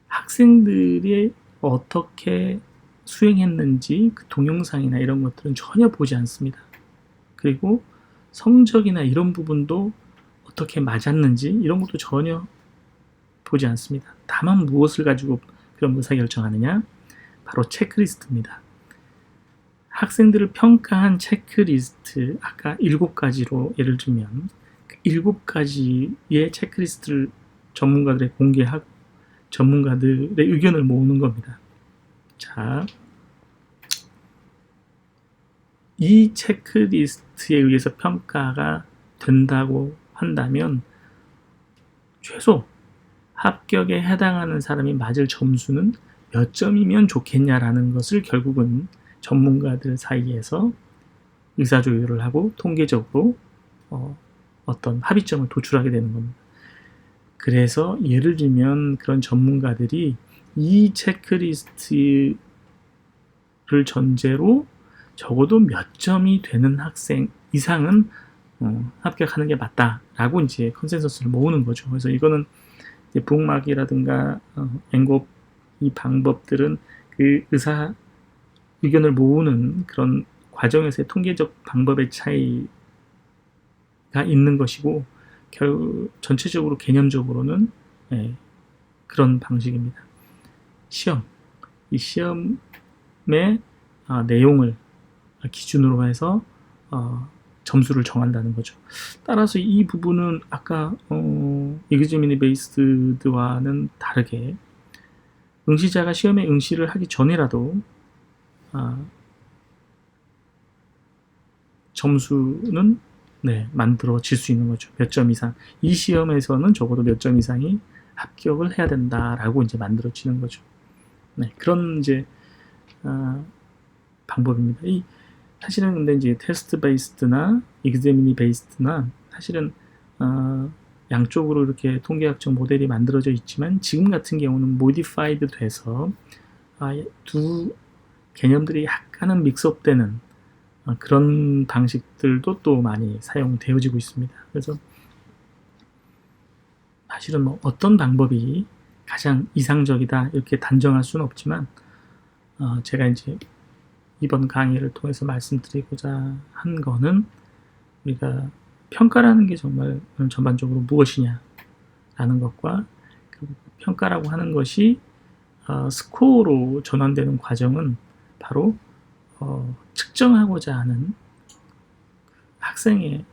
학생들이 어떻게 수행했는지 그 동영상이나 이런 것들은 전혀 보지 않습니다. 그리고 성적이나 이런 부분도 어떻게 맞았는지 이런 것도 전혀 보지 않습니다. 다만 무엇을 가지고 그런 의사결정하느냐? 바로 체크리스트입니다. 학생들을 평가한 체크리스트 아까 7가지로 예를 들면 7가지의 체크리스트를 전문가들에 공개하고 전문가들의 의견을 모으는 겁니다. 자, 이 체크리스트에 의해서 평가가 된다고 한다면 최소 합격에 해당하는 사람이 맞을 점수는 몇 점이면 좋겠냐라는 것을 결국은 전문가들 사이에서 의사조율을 하고 통계적으로 어떤 합의점을 도출하게 되는 겁니다. 그래서 예를 들면 그런 전문가들이 이 체크리스트를 전제로 적어도 몇 점이 되는 학생 이상은 합격하는 게 맞다라고 이제 컨센서스를 모으는 거죠. 그래서 이거는 이제 북막이라든가 앵곱 이 방법들은 그 의사 의견을 모으는 그런 과정에서의 통계적 방법의 차이가 있는 것이고 전체적으로 개념적으로는 그런 방식입니다. 이 시험의 내용을 기준으로 해서 점수를 정한다는 거죠. 따라서 이 부분은 아까 익제미니 베이스드와는 다르게 응시자가 시험에 응시를 하기 전이라도 점수는 만들어질 수 있는 거죠. 몇 점 이상. 이 시험에서는 적어도 몇 점 이상이 합격을 해야 된다라고 이제 만들어지는 거죠. 그런 이제 방법입니다. 사실은 근데 이제 테스트 베이스드나 익제미니 베이스드나 사실은 양쪽으로 이렇게 통계학적 모델이 만들어져 있지만 지금 같은 경우는 모디파이드 돼서 두 개념들이 약간은 믹스업되는 그런 방식들도 또 많이 사용되어지고 있습니다. 그래서 사실은 뭐 어떤 방법이 가장 이상적이다 이렇게 단정할 수는 없지만 제가 이제 이번 강의를 통해서 말씀드리고자 한 거는 우리가 평가라는 게 정말 전반적으로 무엇이냐라는 것과 그 평가라고 하는 것이 스코어로 전환되는 과정은 바로 측정하고자 하는 학생의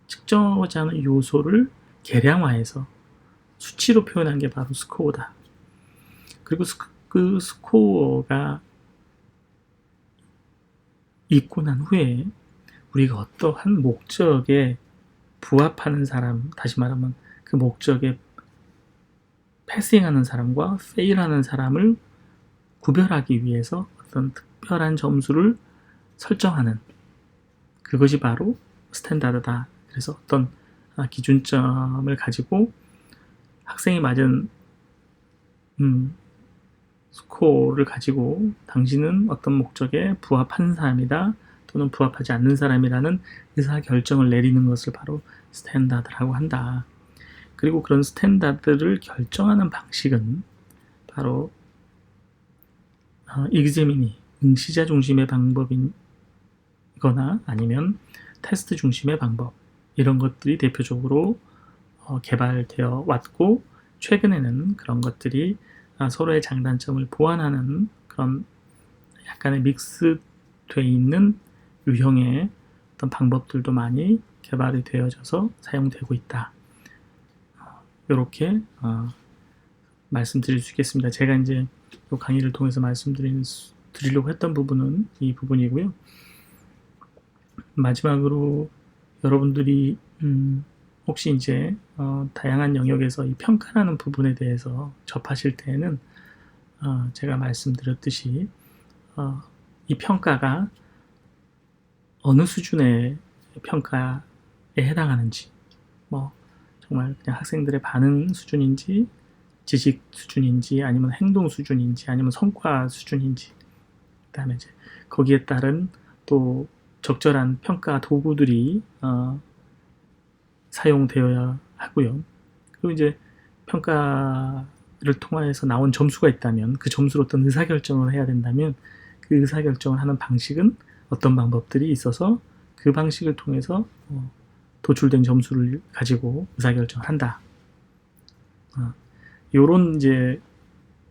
측정하고자 하는 요소를 계량화해서 수치로 표현한 게 바로 스코어다. 그리고 그 스코어가 있고 난 후에 우리가 어떠한 목적에 부합하는 사람, 다시 말하면 그 목적에 패싱하는 사람과 페일하는 사람을 구별하기 위해서 어떤 특별한 점수를 설정하는, 그것이 바로 스탠다드다. 그래서 어떤 기준점을 가지고 학생이 맞은 스코어를 가지고 당신은 어떤 목적에 부합하는 사람이다 또는 부합하지 않는 사람이라는 의사결정을 내리는 것을 바로 스탠다드라고 한다. 그리고 그런 스탠다드를 결정하는 방식은 바로 examining, 응시자 중심의 방법이거나 아니면 테스트 중심의 방법, 이런 것들이 대표적으로 개발되어 왔고, 최근에는 그런 것들이 서로의 장단점을 보완하는 그런 약간의 믹스되어 있는 유형의 어떤 방법들도 많이 개발이 되어져서 사용되고 있다. 이렇게 말씀드릴 수 있겠습니다. 제가 이제 이 강의를 통해서 말씀드리려고 했던 부분은 이 부분이고요. 마지막으로 여러분들이 혹시 이제 다양한 영역에서 이 평가라는 부분에 대해서 접하실 때에는 제가 말씀드렸듯이 이 평가가 어느 수준의 평가에 해당하는지, 뭐 정말 그냥 학생들의 반응 수준인지, 지식 수준인지, 아니면 행동 수준인지, 아니면 성과 수준인지, 그다음에 이제 거기에 따른 또 적절한 평가 도구들이 사용되어야 하고요. 그리고 이제 평가를 통해서 나온 점수가 있다면 그 점수로 어떤 의사결정을 해야 된다면 그 의사결정을 하는 방식은 어떤 방법들이 있어서 그 방식을 통해서 도출된 점수를 가지고 의사결정을 한다. 요런 이제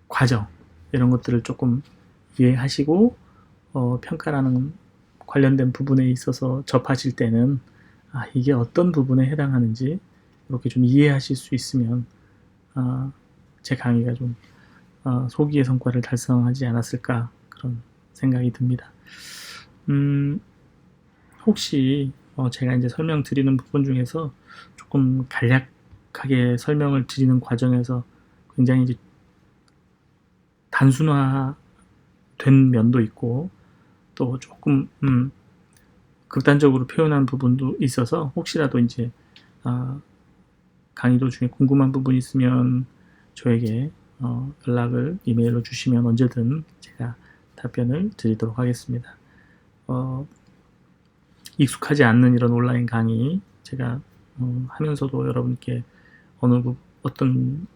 과정, 이런 것들을 조금 이해하시고 평가라는 관련된 부분에 있어서 접하실 때는 이게 어떤 부분에 해당하는지 이렇게 좀 이해하실 수 있으면 제 강의가 좀 소기의 성과를 달성하지 않았을까, 그런 생각이 듭니다. 혹시 제가 이제 설명드리는 부분 중에서 조금 간략하게 설명을 드리는 과정에서 굉장히 이제 단순화된 면도 있고 또 조금 극단적으로 표현한 부분도 있어서 혹시라도 이제 강의 도중에 궁금한 부분이 있으면 저에게 연락을 이메일로 주시면 언제든 제가 답변을 드리도록 하겠습니다. 익숙하지 않는 이런 온라인 강의 제가 하면서도 여러분께 어떤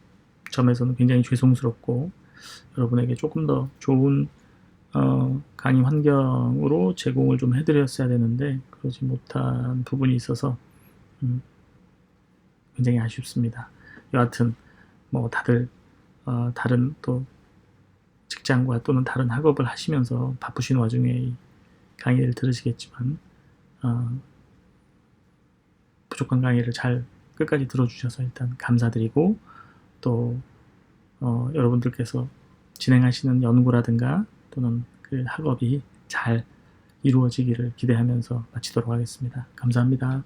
점에서는 굉장히 죄송스럽고 여러분에게 조금 더 좋은 강의 환경으로 제공을 좀 해드렸어야 되는데 그러지 못한 부분이 있어서 굉장히 아쉽습니다. 여하튼 뭐 다들 다른 또 직장과 또는 다른 학업을 하시면서 바쁘신 와중에 이 강의를 들으시겠지만 부족한 강의를 잘 끝까지 들어주셔서 일단 감사드리고, 또 여러분들께서 진행하시는 연구라든가 또는 그 학업이 잘 이루어지기를 기대하면서 마치도록 하겠습니다. 감사합니다.